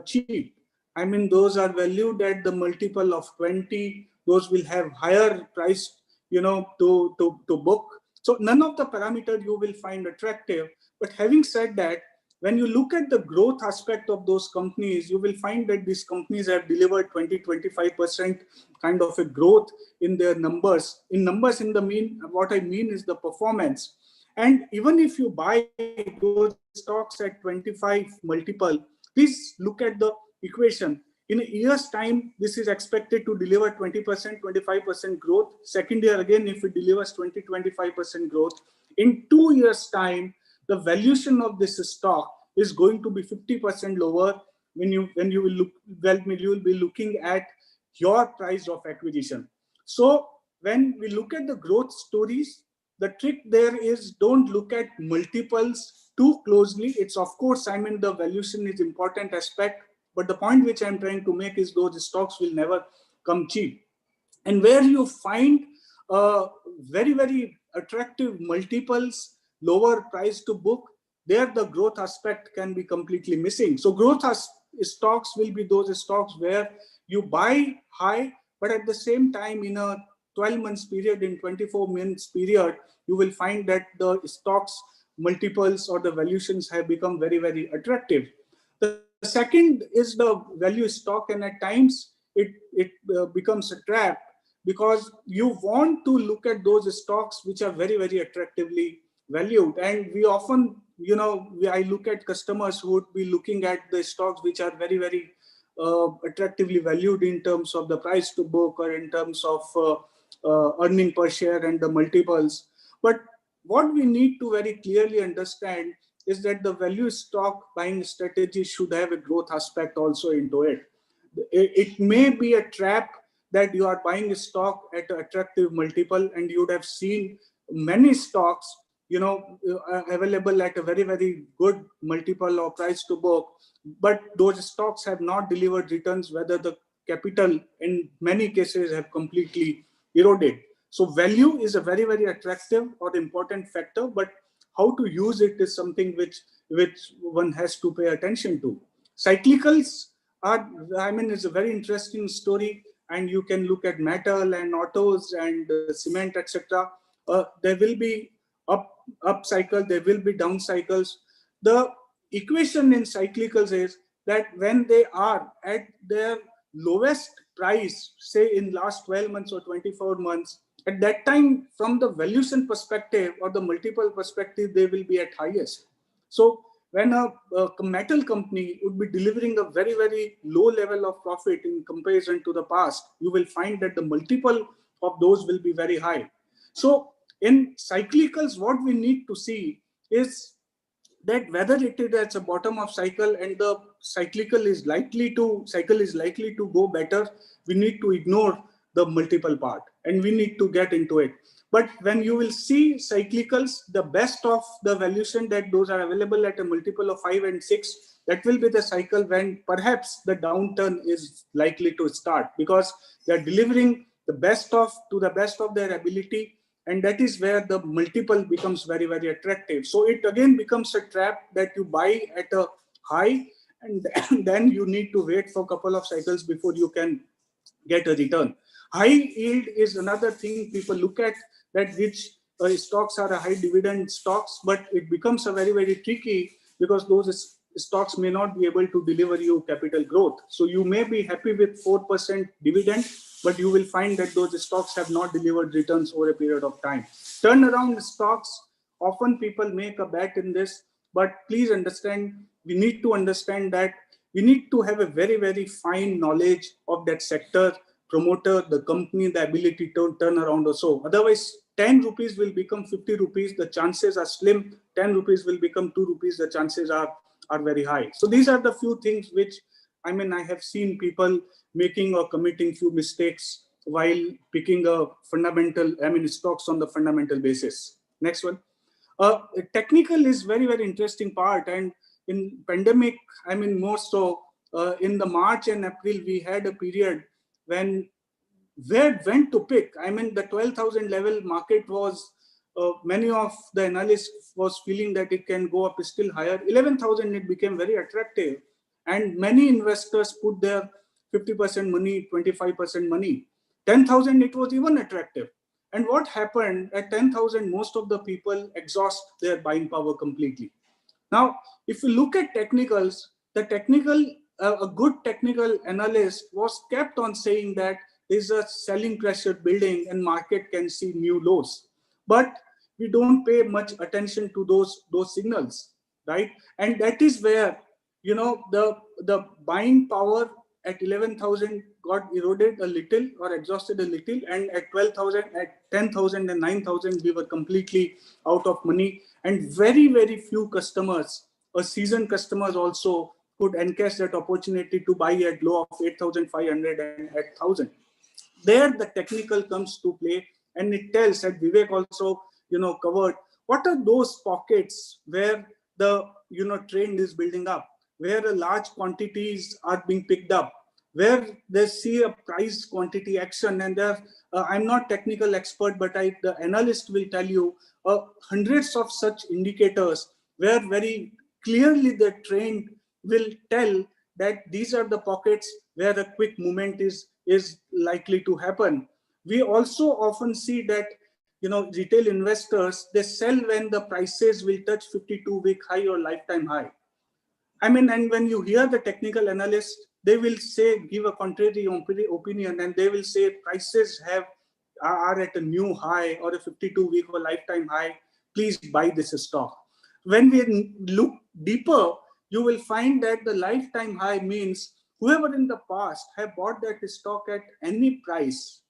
cheap. I mean, those are valued at the multiple of 20. Those will have higher price, to book. So none of the parameters you will find attractive. But having said that, when you look at the growth aspect of those companies, you will find that these companies have delivered 20-25% kind of a growth in their numbers. In the mean, what I mean is the performance. And even if you buy those stocks at 25 multiple, please look at the equation. In a year's time, this is expected to deliver 20%, 25% growth. Second year, again, if it delivers 20-25% growth, in 2 years' time, the valuation of this stock is going to be 50% lower when you will be looking at your price of acquisition. So when we look at the growth stories, the trick there is don't look at multiples too closely. It's, of course, I mean, the valuation is important aspect, but the point which I'm trying to make is those stocks will never come cheap. And where you find very, very attractive multiples, lower price to book, there the growth aspect can be completely missing. So growth stocks will be those stocks where you buy high, but at the same time in a 12 months period, in 24 months period, you will find that the stocks multiples or the valuations have become very, very attractive. The second is the value stock, and at times it becomes a trap, because you want to look at those stocks which are very, very attractively valued. And we often, I look at customers who would be looking at the stocks which are very, very attractively valued in terms of the price to book or in terms of earning per share and the multiples. But what we need to very clearly understand is that the value stock buying strategy should have a growth aspect also into it. It may be a trap that you are buying a stock at an attractive multiple, and you would have seen many stocks available at a very, very good multiple or price to book, but those stocks have not delivered returns, whether the capital in many cases have completely eroded. So value is a very, very attractive or important factor, but how to use it is something which one has to pay attention to. Cyclicals are, it's a very interesting story, and you can look at metal and autos and cement, etc. There will be up cycle, there will be down cycles. The equation in cyclicals is that when they are at their lowest price, say in last 12 months or 24 months, at that time, from the valuation perspective or the multiple perspective, they will be at highest. So when a metal company would be delivering a very, very low level of profit in comparison to the past, you will find that the multiple of those will be very high. So in cyclicals, what we need to see is that whether it is at the bottom of cycle and the cycle is likely to go better, we need to ignore the multiple part and we need to get into it. But when you will see cyclicals, the best of the valuation that those are available at a multiple of 5 and 6, that will be the cycle when perhaps the downturn is likely to start, because they are delivering the best of their ability, and that is where the multiple becomes very, very attractive. So it again becomes a trap that you buy at a high, and then you need to wait for a couple of cycles before you can get a return. High yield is another thing people look at, that which stocks are a high dividend stocks, but it becomes a very, very tricky, because those stocks may not be able to deliver you capital growth. So you may be happy with 4% dividend, but you will find that those stocks have not delivered returns over a period of time. Turnaround stocks, often people make a bet in this, but please understand, we need to understand that we need to have a very, very fine knowledge of that sector, promoter, the company, the ability to turn around also. Otherwise, 10 rupees will become 50 rupees. The chances are slim. 10 rupees will become 2 rupees. The chances are very high. So these are the few things which, I have seen people making or committing few mistakes while picking a fundamental, stocks on the fundamental basis. Next one. Technical is very, very interesting part. And in pandemic, more so in the March and April, we had a period when to pick. The 12,000 level market was, many of the analysts was feeling that it can go up still higher. 11,000, it became very attractive. And many investors put their 50% money, 25% money. 10,000, it was even attractive. And what happened at 10,000, most of the people exhaust their buying power completely. Now, if you look at technicals, a good technical analyst was kept on saying that there's a selling pressure building and market can see new lows. But we don't pay much attention to those signals, right? And that is where, the buying power at 11,000 got eroded a little or exhausted a little, and at 12,000, at 10,000 and 9,000, we were completely out of money. And very, very few customers, or seasoned customers also, could encash that opportunity to buy at low of 8,500 and at 1,000. There the technical comes to play, and it tells, that Vivek also covered, what are those pockets where the trend is building up, where large quantities are being picked up, where they see a price quantity action, and there, I'm not technical expert, but the analyst will tell you hundreds of such indicators where very clearly the trend will tell that these are the pockets where a quick movement is likely to happen. We also often see that, you know, retail investors, they sell when the prices will touch 52-week high or lifetime high. I mean, and when you hear the technical analysts, they will say, give a contrary opinion, and they will say prices are at a new high or a 52-week or lifetime high. Please buy this stock. When we look deeper, you will find that the lifetime high means whoever in the past have bought that stock at any price,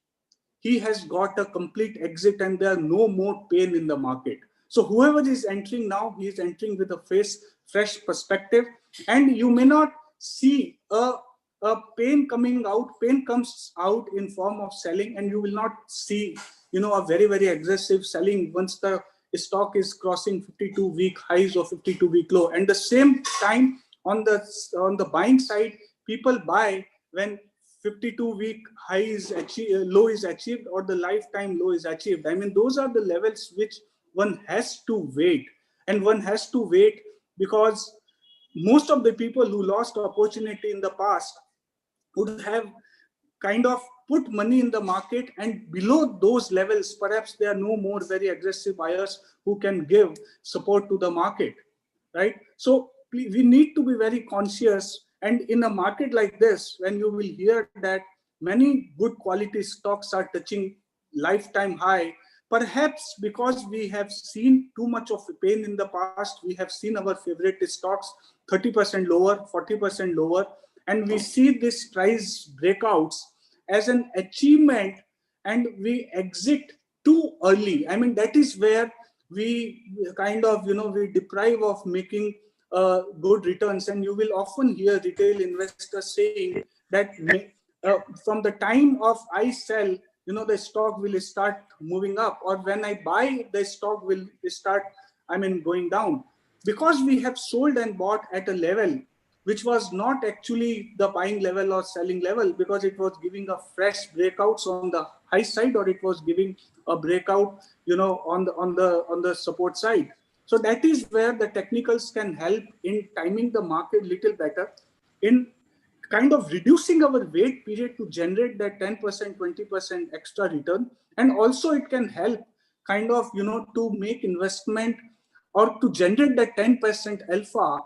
he has got a complete exit and there are no more pain in the market. So whoever is entering now, he is entering with a fresh perspective, and you may not see a pain coming out. Pain comes out in form of selling, and you will not see, you know, a very, very aggressive selling once the stock is crossing 52-week highs or 52-week low. And the same time on the buying side, people buy when 52-week high is achieved, low is achieved, or the lifetime low is achieved. I mean, those are the levels which one has to wait, and one has to wait because most of the people who lost opportunity in the past would have kind of put money in the market, and below those levels, perhaps there are no more very aggressive buyers who can give support to the market, right? So we need to be very conscious. And in a market like this, when you will hear that many good quality stocks are touching lifetime high, perhaps because we have seen too much of pain in the past, we have seen our favorite stocks 30% lower, 40% lower, and we see these price breakouts as an achievement, and we exit too early. I mean, that is where we kind of, you know, we deprive of making good returns. And you will often hear retail investors saying that from the time of I sell, you know, the stock will start moving up, or when I buy, the stock will start, I mean, going down, because we have sold and bought at a level which was not actually the buying level or selling level, because it was giving a fresh breakouts on the high side, or it was giving a breakout, you know, on the support side. So that is where the technicals can help in timing the market little better, in kind of reducing our wait period to generate that 10%, 20% extra return. And also it can help kind of, you know, to make investment or to generate that 10% alpha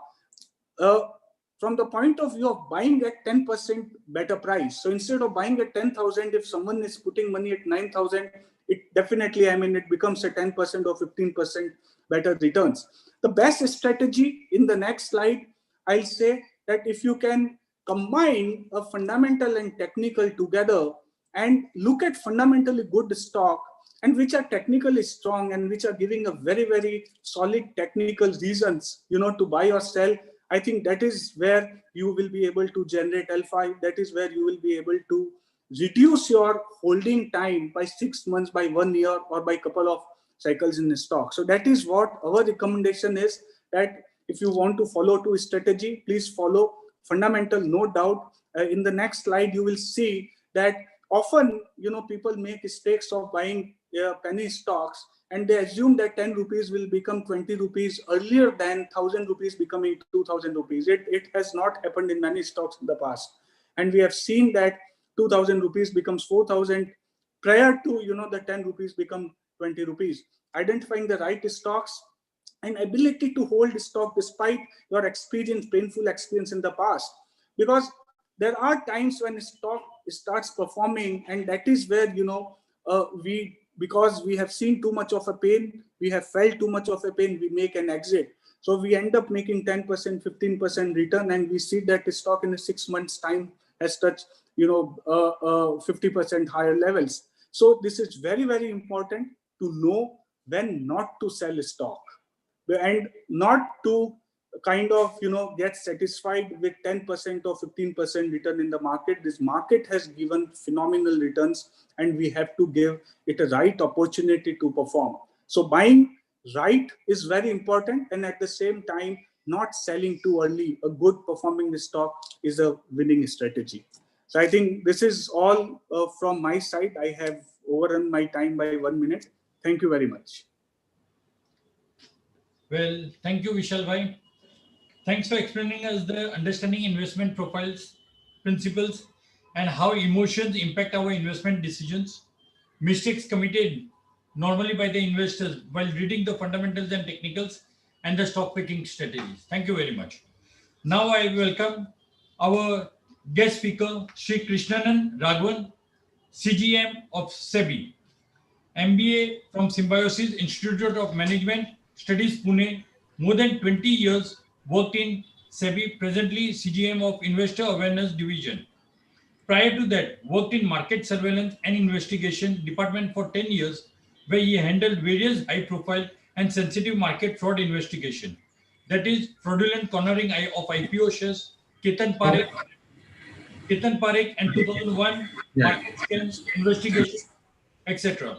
from the point of view of buying at 10% better price. So instead of buying at 10,000, if someone is putting money at 9,000, it definitely, I mean, it becomes a 10% or 15% better returns. The best strategy in the next slide, I'll say that if you can combine a fundamental and technical together and look at fundamentally good stock and which are technically strong and which are giving a very, very solid technical reasons, you know, to buy or sell, I think that is where you will be able to generate alpha. That is where you will be able to reduce your holding time by 6 months, by 1 year, or by a couple of cycles in the stock. So that is what our recommendation is, that if you want to follow to strategy, please follow fundamental, no doubt. In the next slide, you will see that often, you know, people make mistakes of buying penny stocks, and they assume that 10 rupees will become 20 rupees earlier than 1,000 rupees becoming 2,000 rupees. It has not happened in many stocks in the past. And we have seen that 2,000 rupees becomes 4,000 prior to, you know, the 10 rupees become 20 rupees. Identifying the right stocks and ability to hold stock despite your experience, painful experience in the past. Because there are times when stock starts performing, and that is where, you know, because we have seen too much of a pain, we have felt too much of a pain, we make an exit. So we end up making 10%, 15% return, and we see that the stock in a 6 months time has touched, you know, 50% higher levels. So this is very, very important to know when not to sell a stock, and not to kind of, you know, get satisfied with 10% or 15% return in the market. This market has given phenomenal returns, and we have to give it a right opportunity to perform. So buying right is very important, and at the same time, not selling too early. A good performing stock is a winning strategy. So I think this is all from my side. I have overrun my time by 1 minute. Thank you very much. Well, thank you, Vishal Bhai. Thanks for explaining us the understanding investment profiles, principles, and how emotions impact our investment decisions. Mistakes committed normally by the investors while reading the fundamentals and technicals and the stock picking strategies. Thank you very much. Now I welcome our guest speaker, Sri Krishnanan Raghavan, CGM of SEBI, MBA from Symbiosis Institute of Management Studies, Pune, more than 20 years worked in SEBI, presently CGM of Investor Awareness Division. Prior to that, worked in Market Surveillance and Investigation Department for 10 years, where he handled various high-profile and sensitive market fraud investigation. That is, fraudulent cornering of IPO shares, Ketan Parekh and 2001 market scam investigation, etc.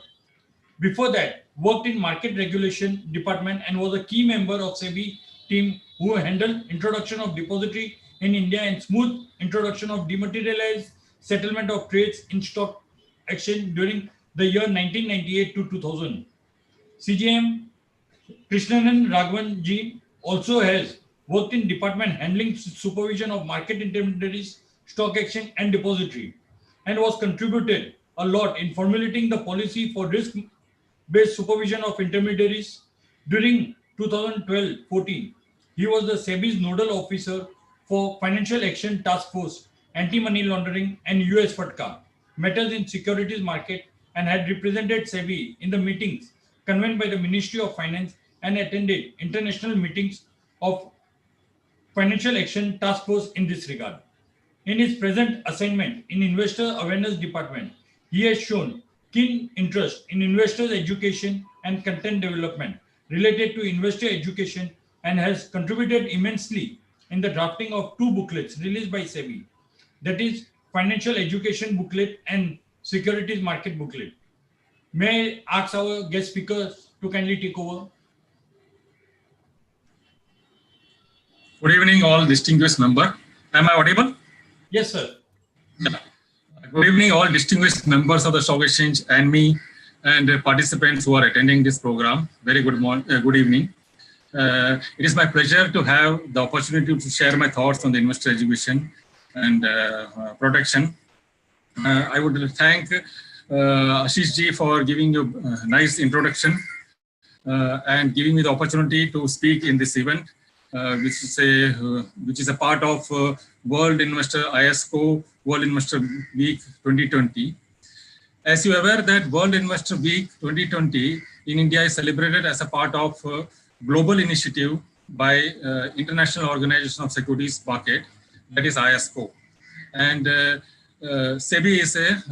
Before that, worked in Market Regulation Department and was a key member of SEBI team who handled introduction of depository in India and smooth introduction of dematerialized settlement of trades in stock exchange during the year 1998 to 2000. CGM Krishnanan Raghavan ji also has worked in department handling supervision of market intermediaries, stock exchange and depository, and was contributed a lot in formulating the policy for risk-based supervision of intermediaries. During 2012-14, he was the SEBI's nodal officer for Financial Action Task Force, Anti-Money Laundering and US FATCA, matters in securities market, and had represented SEBI in the meetings convened by the Ministry of Finance and attended international meetings of Financial Action Task Force in this regard. In his present assignment in Investor Awareness Department, he has shown keen interest in investors' education and content development related to investor education and has contributed immensely in the drafting of 2 booklets released by SEBI, that is, Financial Education Booklet and Securities Market Booklet. May I ask our guest speakers to kindly take over? Good evening, all distinguished members. Am I audible? Yes, sir. Yeah. Good evening, all distinguished members of the Stock Exchange, ANMI, and participants who are attending this program. Very good morning, good evening. It is my pleasure to have the opportunity to share my thoughts on the investor education and protection. I would thank Ashish ji for giving you a nice introduction and giving me the opportunity to speak in this event, which is a part of World Investor IOSCO World Investor Week 2020. As you are aware that World Investor Week 2020 in India is celebrated as a part of global initiative by International Organization of Securities Market, that is IOSCO. And SEBI is a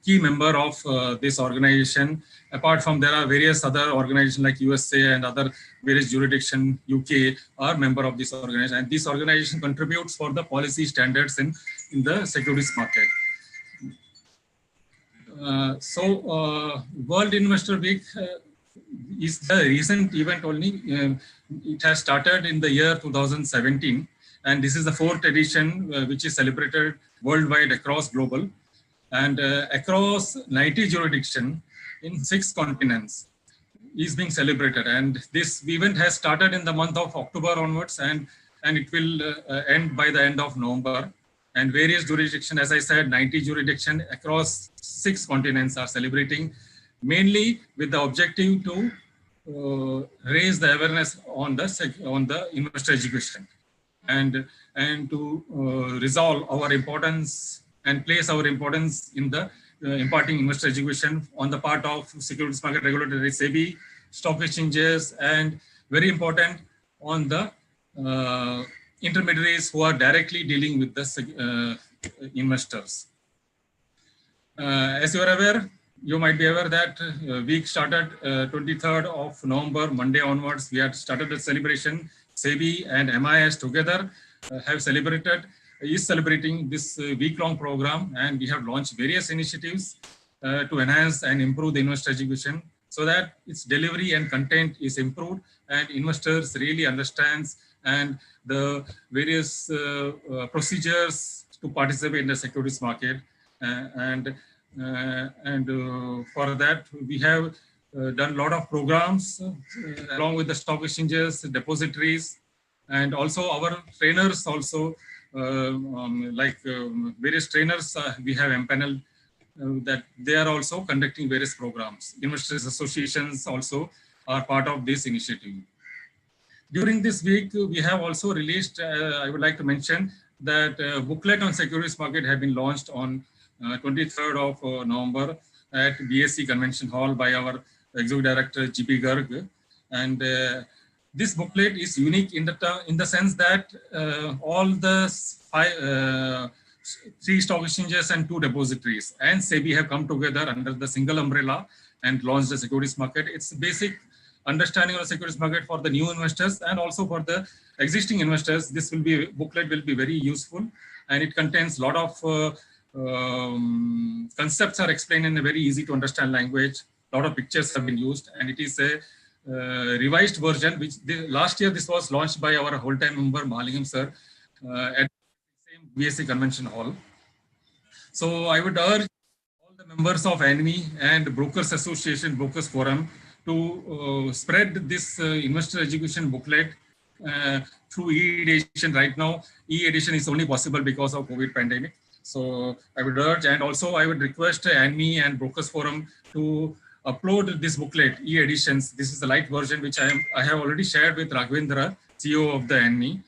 key member of this organization. Apart from, there are various other organizations like USA and other various jurisdictions, UK are member of this organization. And this organization contributes for the policy standards in the securities market. World Investor Week is the recent event only. It has started in the year 2017. And this is the 4th edition, which is celebrated worldwide across global and across 90 jurisdictions in 6 continents is being celebrated. And this event has started in the month of October onwards and it will end by the end of November. And various jurisdictions, as I said, 90 jurisdictions across 6 continents are celebrating, mainly with the objective to raise the awareness on the investor education. And to resolve our importance and place our importance in the imparting investor education on the part of securities market regulatory SEBI, stock exchanges, and very important on the intermediaries who are directly dealing with the investors. As you are aware, you might be aware that week started 23rd of November, Monday onwards. We had started the celebration. SEBI and MIS together is celebrating this week-long program, and we have launched various initiatives to enhance and improve the investor education so that its delivery and content is improved and investors really understands and the various procedures, to participate in the securities market. For that, we have done a lot of programs along with the stock exchanges, depositories, and also our trainers also, various trainers we have empaneled that they are also conducting various programs. Investors associations also are part of this initiative. During this week, we have also released, I would like to mention that booklet on securities market have been launched on 23rd of November at BSc Convention Hall by our Executive Director, GP Garg. And this booklet is unique in the sense that all the three stock exchanges and 2 depositories and SEBI have come together under the single umbrella and launched the securities market. It's basic understanding of the securities market for the new investors and also for the existing investors. This booklet will be very useful, and it contains a lot of concepts are explained in a very easy to understand language. A lot of pictures have been used, and it is a revised version, which last year this was launched by our whole-time member Mahalingam sir at the same BSc Convention Hall. So I would urge all the members of ANMI and Brokers Association, Brokers Forum to spread this investor education booklet through e-edition. Right now, e-edition is only possible because of COVID pandemic. So I would urge, and also I would request ANMI and Brokers Forum to upload this booklet, e-editions. This is the light version, which I have already shared with Raghavendra, CEO of the ANMI,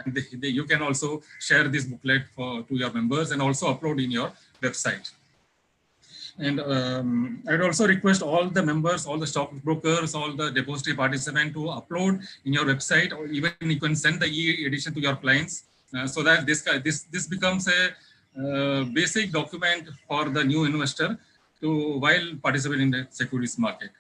and you can also share this booklet to your members and also upload in your website. And I would also request all the members, all the stockbrokers, all the depository participants to upload in your website, or even you can send the e-edition to your clients so that this becomes a basic document for the new investor while participating in the securities market.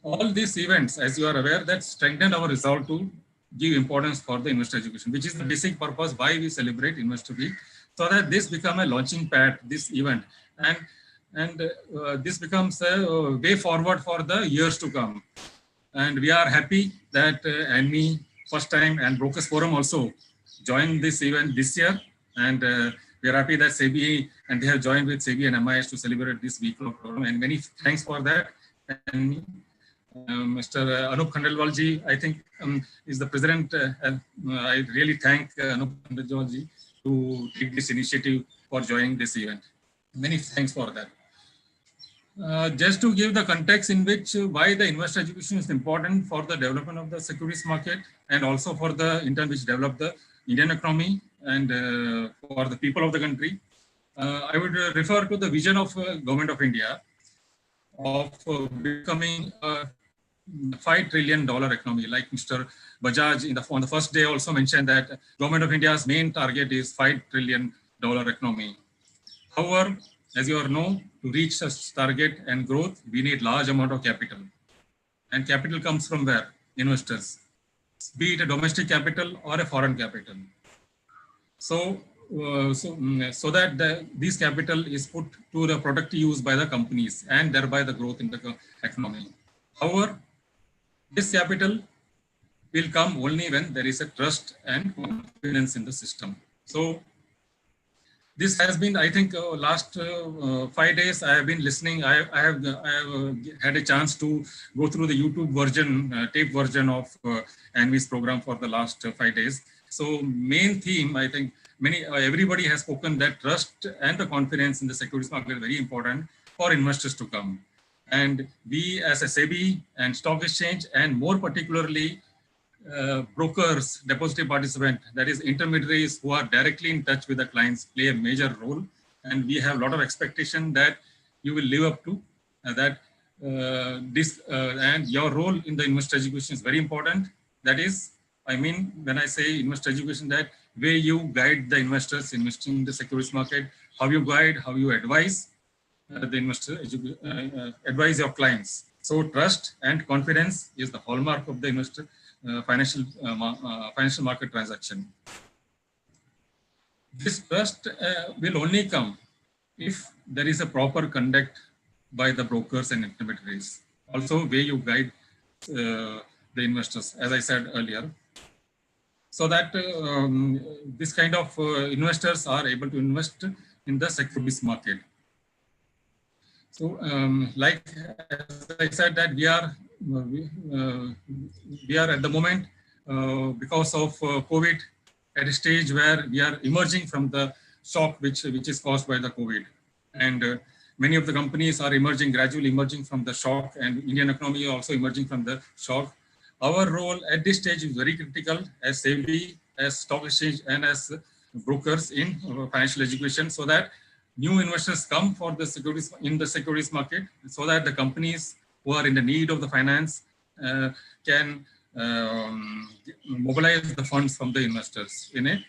All these events, as you are aware, that strengthen our resolve to give importance for the investor education, which is the basic purpose why we celebrate Investor Week, so that this become a launching pad, this event, and this becomes a way forward for the years to come. And we are happy that ANMI first time and Brokers Forum also joined this event this year, and we are happy that SEBI and they have joined with SEBI and MIS to celebrate this week-long program, and many thanks for that. And Mr. Anup Khandelwalji, I think, is the president. I really thank Anup Khandelwalji to take this initiative for joining this event. Many thanks for that. Just to give the context in which why the investor education is important for the development of the securities market and also for the in turn which develop the Indian economy and for the people of the country, I would refer to the vision of Government of India of becoming a $5 trillion economy. Like Mr. Bajaj on the first day also mentioned that Government of India's main target is $5 trillion economy. However, as you all know, to reach such target and growth, we need large amount of capital. And capital comes from where? Investors, be it a domestic capital or a foreign capital. So that this capital is put to the product use by the companies and thereby the growth in the economy. However, this capital will come only when there is a trust and confidence in the system. So this has been, I think, last 5 days I have been listening. I have had a chance to go through the YouTube version, tape version of ANMI's program for the last 5 days. So main theme, I think, everybody has spoken that trust and the confidence in the securities market is very important for investors to come. And we as a SEBI and stock exchange, and more particularly brokers, depository participants, that is intermediaries who are directly in touch with the clients, play a major role. And we have a lot of expectation that you will live up to that. And your role in the investor education is very important. That is, I mean, when I say investor education, that way you guide the investors investing in the securities market, how you guide, how you advise the investor, advise your clients. So trust and confidence is the hallmark of the investor financial market transaction. This trust will only come if there is a proper conduct by the brokers and intermediaries. Also, way you guide the investors, as I said earlier. so that this kind of investors are able to invest in the securities market. So, like as I said, that we are at the moment because of COVID at a stage where we are emerging from the shock which is caused by the COVID, and many of the companies are gradually emerging from the shock, and Indian economy also emerging from the shock. Our role at this stage is very critical as SEBI, as stock exchange, and as brokers in financial education, so that new investors come for the securities market, so that the companies who are in the need of the finance can mobilize the funds from the investors in a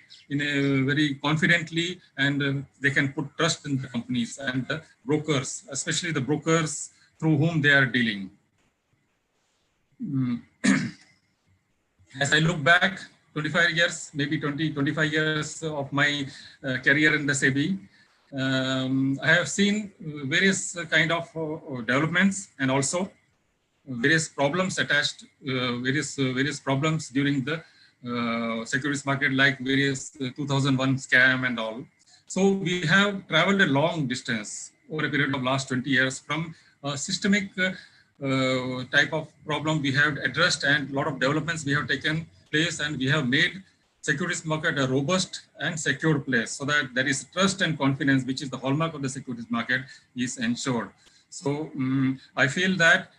very confidently, and they can put trust in the companies and the brokers, especially the brokers through whom they are dealing. As I look back 25 years, maybe 25 years of my career in the SEBI, I have seen various kind of developments, and also various problems attached, various problems during the securities market, like various 2001 scam and all. So we have traveled a long distance over a period of last 20 years from a systemic type of problem we have addressed, and a lot of developments we have taken place, and we have made securities market a robust and secure place, so that there is trust and confidence, which is the hallmark of the securities market, is ensured. So I feel that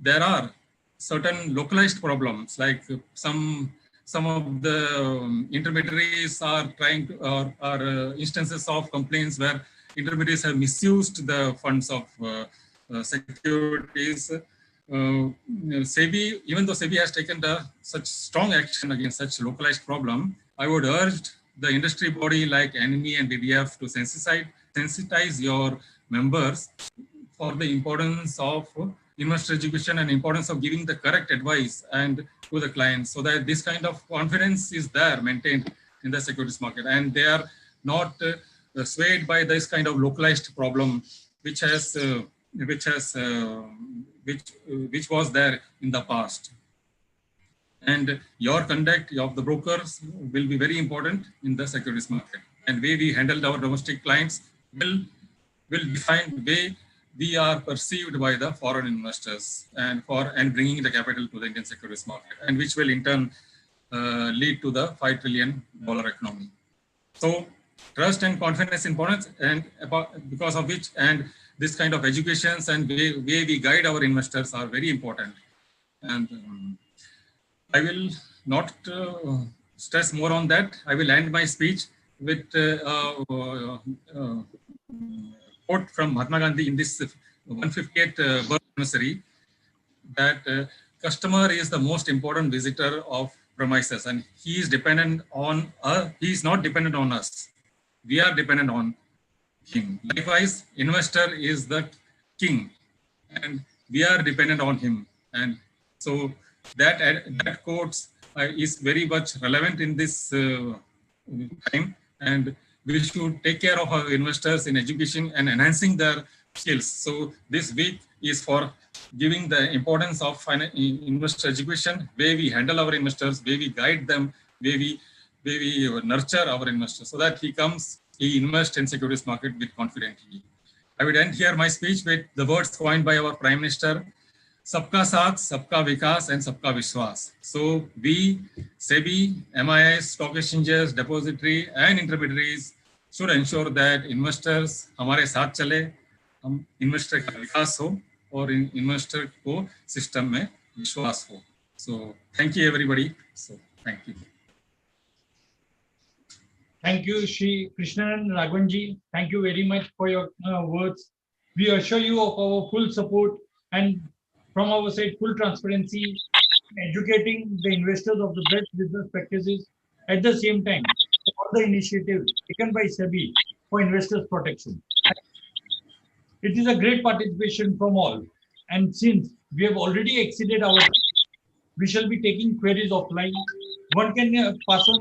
there are certain localized problems, like some of the intermediaries are trying to, or instances of complaints where intermediaries have misused the funds of securities. SEBI, even though SEBI has taken such strong action against such localized problem, I would urge the industry body like ANMI and BBF to sensitize your members for the importance of investor education and importance of giving the correct advice and to the clients, so that this kind of confidence is there maintained in the securities market, and they are not swayed by this kind of localized problem which was there in the past. And your conduct of the brokers will be very important in the securities market, and way we handle our domestic clients will define the way we are perceived by the foreign investors, and bringing the capital to the Indian securities market, and which will in turn lead to the $5 trillion economy. So trust and confidence important, and because of which, and this kind of educations and way we guide our investors are very important. And I will not stress more on that. I will end my speech with quote from Mahatma Gandhi in this 158th birth anniversary, that customer is the most important visitor of premises, and he is dependent on us. He is not dependent on us. We are dependent on him. Likewise, investor is the king, and we are dependent on him. And so that quote is very much relevant in this time, and we should take care of our investors in education and enhancing their skills. So this week is for giving the importance of investor education, way we handle our investors, way we guide them, way we nurture our investors, so that he invests in securities market with confidently. I would end here my speech with the words coined by our Prime Minister: Sabka Saath, Sabka Vikas, and Sabka Vishwas. So we, SEBI, MIS, stock exchanges, depository, and intermediaries should ensure that investors हमारे साथ चले, हम investor का विकास हो, और investor को system में विश्वास हो. So thank you everybody. So thank you. Thank you, Shri Krishnan Raghavanji. Thank you very much for your words. We assure you of our full support, and from our side, full transparency, educating the investors of the best business practices. At the same time, all the initiatives taken by SEBI for investors' protection. It is a great participation from all. And since we have already exceeded our time, we shall be taking queries offline. One can pass on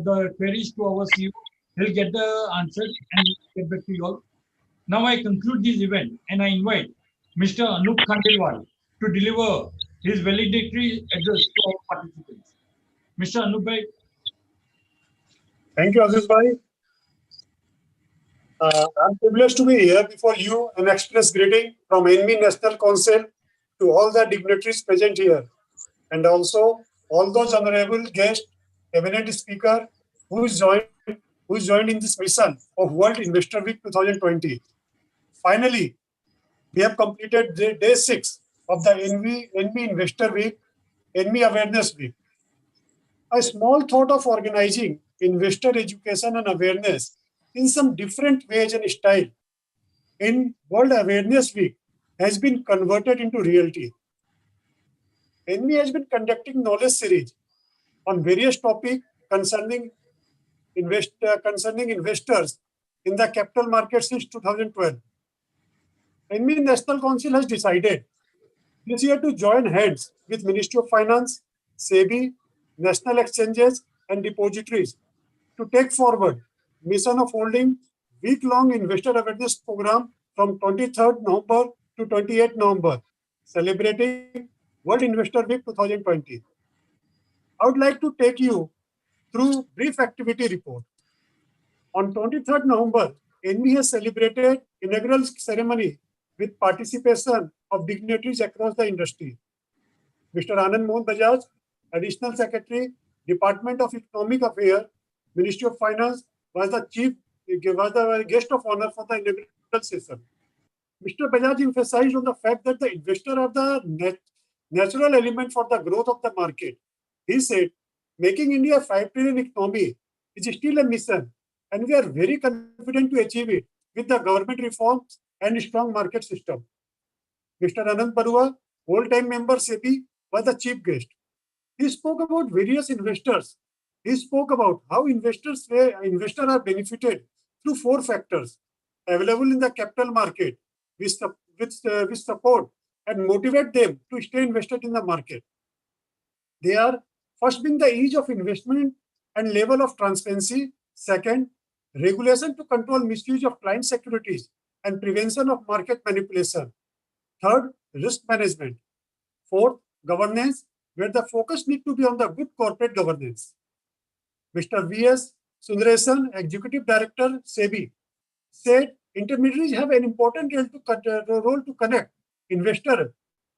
the queries to our CEO. He'll get the answers and get back to you all. Now I conclude this event, and I invite Mr. Anup Khandelwal to deliver his valedictory address to our participants. Mr. Anup, Thank you, Aziz Bhai. I'm privileged to be here before you and express greeting from ANMI National Council to all the dignitaries present here, and also all those honorable guests, eminent speaker who is joined in this mission of World Investor Week 2020. Finally, we have completed day 6 of the ANMI Investor Week, ANMI Awareness Week. A small thought of organizing investor education and awareness in some different ways and style in World Awareness Week has been converted into reality. ANMI has been conducting knowledge series on various topics concerning investors in the capital market since 2012. ANMI National Council has decided this year to join hands with Ministry of Finance, SEBI, national exchanges and depositories to take forward mission of holding week-long investor awareness program from 23rd November to 28th November, celebrating World Investor Week 2020. I would like to take you through brief activity report. On 23rd November, ANMI has celebrated inaugural ceremony with participation of dignitaries across the industry. Mr. Anand Mohan Bajaj, Additional Secretary, Department of Economic Affairs, Ministry of Finance, was the guest of honor for the inaugural session. Mr. Bajaj emphasized on the fact that the investor are the natural element for the growth of the market. He said, making India a 5 trillion economy is still a mission, and we are very confident to achieve it with the government reforms and strong market system. Mr. Anand Barua, whole-time member SEBI, was the chief guest. He spoke about various investors. He spoke about how investors are benefited through 4 factors available in the capital market, which support and motivate them to stay invested in the market. They are first being the ease of investment and level of transparency. Second, regulation to control misuse of client securities and prevention of market manipulation. Third, risk management. Fourth, governance, where the focus needs to be on the good corporate governance. Mr. V.S. Sundaresan, Executive Director, SEBI, said intermediaries have an important role to connect investor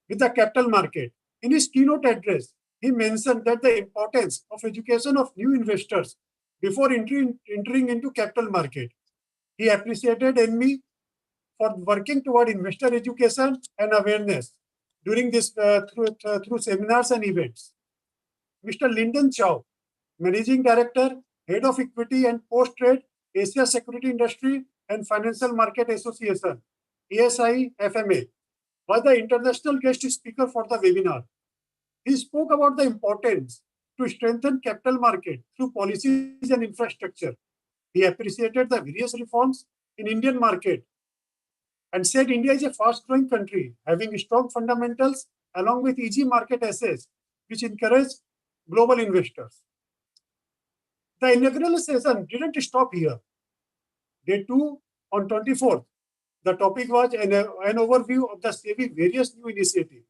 with the capital market. In his keynote address, he mentioned that the importance of education of new investors before entering into capital market. He appreciated ANMI for working toward investor education and awareness during this through seminars and events. Mr. Lyndon Chow, Managing Director, Head of Equity and Post-Trade, Asia Security Industry and Financial Market Association, ASIFMA, was the international guest speaker for the webinar. He spoke about the importance to strengthen capital market through policies and infrastructure. He appreciated the various reforms in Indian market and said India is a fast-growing country having strong fundamentals along with easy market access, which encourage global investors. The inaugural session didn't stop here. Day 2 on 24th, the topic was an overview of the SEBI various new initiatives.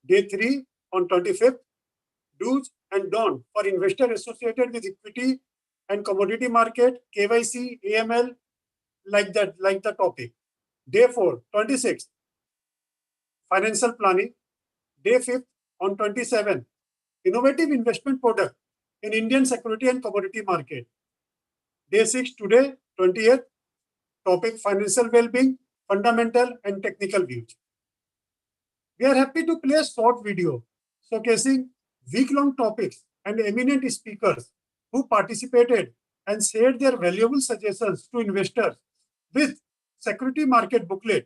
Day 3 on 25th, do's and don'ts for investors associated with equity and commodity market, KYC, AML, like the topic. Day 4, 26th, financial planning. Day 5th on 27th, innovative investment product in Indian security and commodity market. Day 6 today, 20th, topic financial well-being, fundamental and technical views. We are happy to play a short video showcasing week-long topics and eminent speakers who participated and shared their valuable suggestions to investors with security market booklet.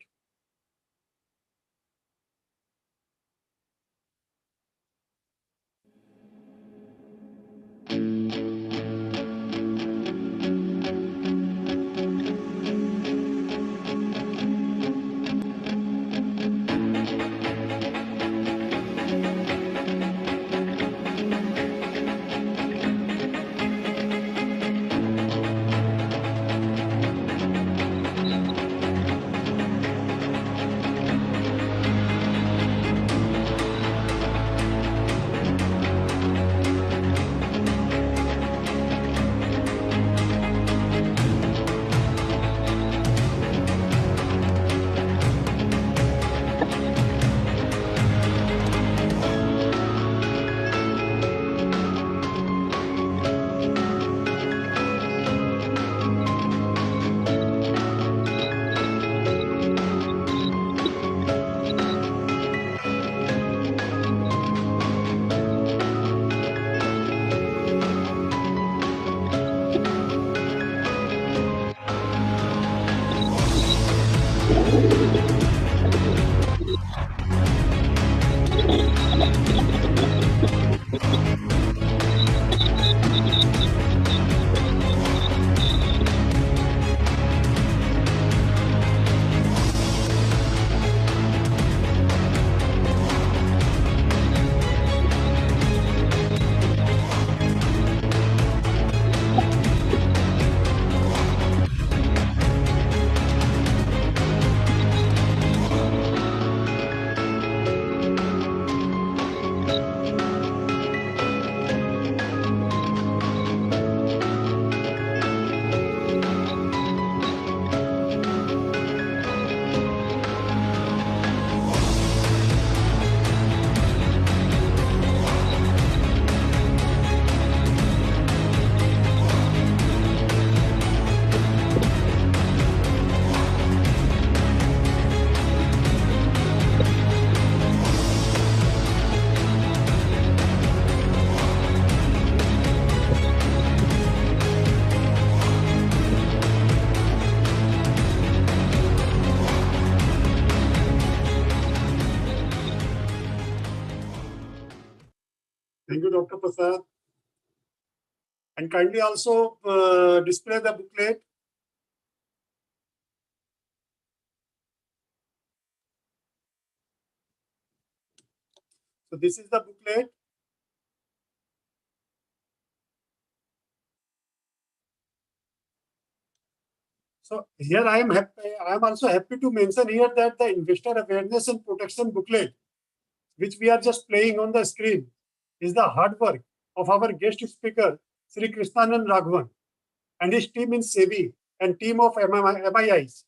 Dr. Prasad. And kindly also display the booklet. So this is the booklet. So here I am happy. I am also happy to mention here that the investor awareness and protection booklet, which we are just playing on the screen, is the hard work of our guest speaker, Sri Krishnanan Raghavan, and his team in SEBI and team of MIIs.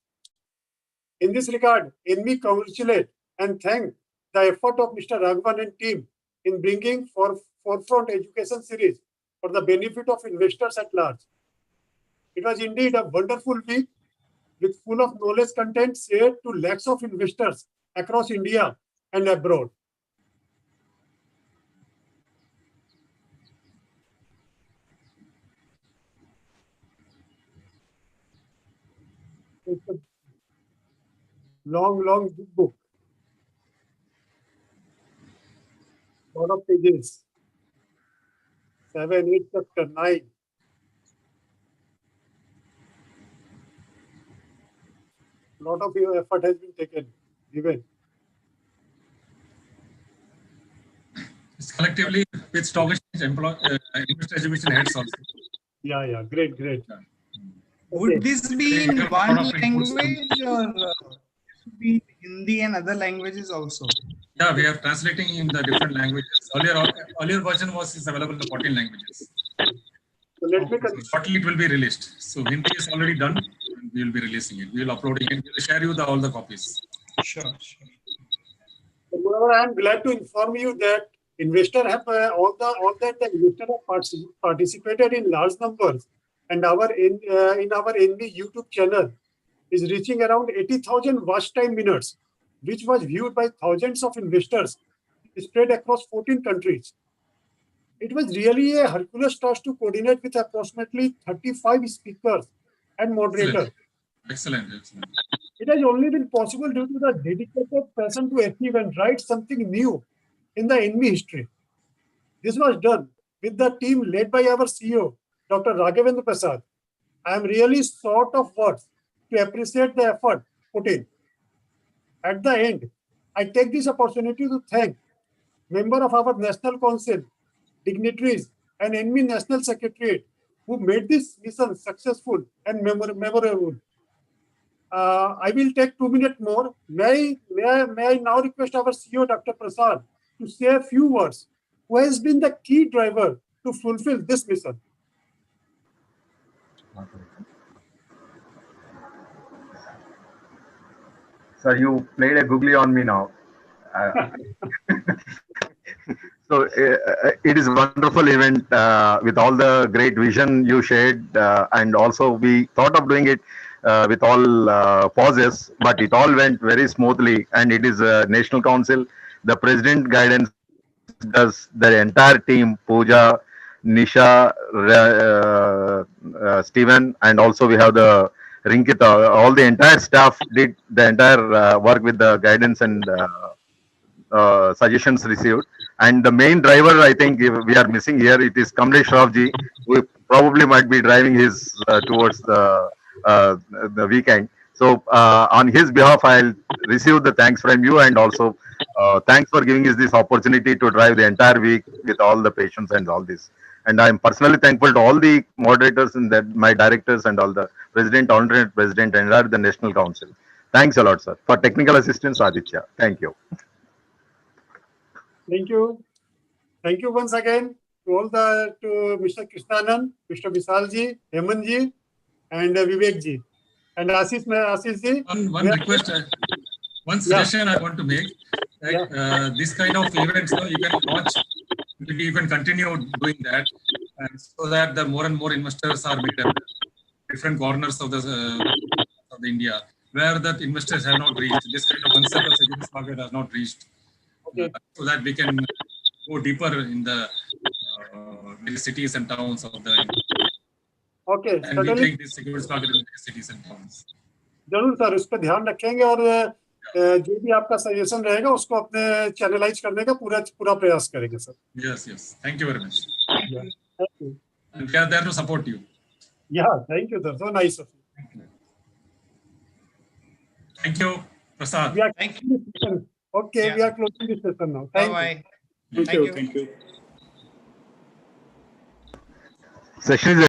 In this regard, ANMI congratulate and thank the effort of Mr. Raghavan and team in bringing forefront education series for the benefit of investors at large. It was indeed a wonderful week with full of knowledge content shared to lakhs of investors across India and abroad. It's a long big book. Lot of pages. 7, 8, chapter 9. Lot of your effort has been given. It's collectively with stock exchange investor education heads also. Yeah, great. Would this be in one language or should be Hindi and other languages also? Yeah, we are translating in the different languages. Earlier version is available in the 14 languages. So let me continue. Shortly it will be released. So Hindi is already done. And we will be releasing it. We will uploading it. We will share you all the copies. Sure. So, moreover, I am glad to inform you that investors have all that the investors have participated in large numbers, and in our ANMI YouTube channel is reaching around 80,000 watch time minutes, which was viewed by thousands of investors spread across 14 countries. It was really a Herculean task to coordinate with approximately 35 speakers and moderators. Excellent. It has only been possible due to the dedicated passion to achieve and write something new in the ANMI history. This was done with the team led by our CEO, Dr. Raghavendra Prasad. I am really short of words to appreciate the effort put in. At the end, I take this opportunity to thank members of our National Council, dignitaries, and ANMI National Secretariat who made this mission successful and memorable. I will take 2 minutes more. May I now request our CEO, Dr. Prasad, to say a few words, who has been the key driver to fulfill this mission. Sir, you played a googly on me now. So it is a wonderful event with all the great vision you shared, and also we thought of doing it with all pauses, but it all went very smoothly. And it is a national council. The president guidance does the entire team, Pooja, Nisha, Stephen, and also we have the Rinkita. All the entire staff did the entire work with the guidance and suggestions received. And the main driver, I think, if we are missing here, it is Kamlesh Shroffji, who probably might be driving his towards the weekend. So on his behalf, I'll receive the thanks from you, and also thanks for giving us this opportunity to drive the entire week with all the patients and all this. And I'm personally thankful to all the moderators and my directors and all the president, alternate president, and the National Council. Thanks a lot, sir. For technical assistance, Aditya. Thank you. Thank you. Thank you once again to Mr. Krishnanan, Mr. Visalji, Hemanji, and Vivekji. And Asishji. One request, one suggestion I want to make. This kind of events, you can launch, maybe you can continue doing that, and so that the more and more investors are made up, different corners of the India, where that investors have not reached. This kind of concept of securities market has not reached. Okay. So that we can go deeper in the cities and towns of the India. Okay. And we take this securities market in the cities and towns. जरूर sir, उस पर ध्यान रखेंगे और जो भी आपका suggestion रहेगा उसको अपने चैनलाइज करने का पूरा प्रयास करेंगे sir. Yes. Thank you very much. Yeah. Thank you. And we are there to support you. Yeah, thank you, sir. So nice of you. Thank you, Prasad. We are Thank closing this session. Okay, Yeah. we are closing this session now. Thank you. Bye-bye. Thank you. Session is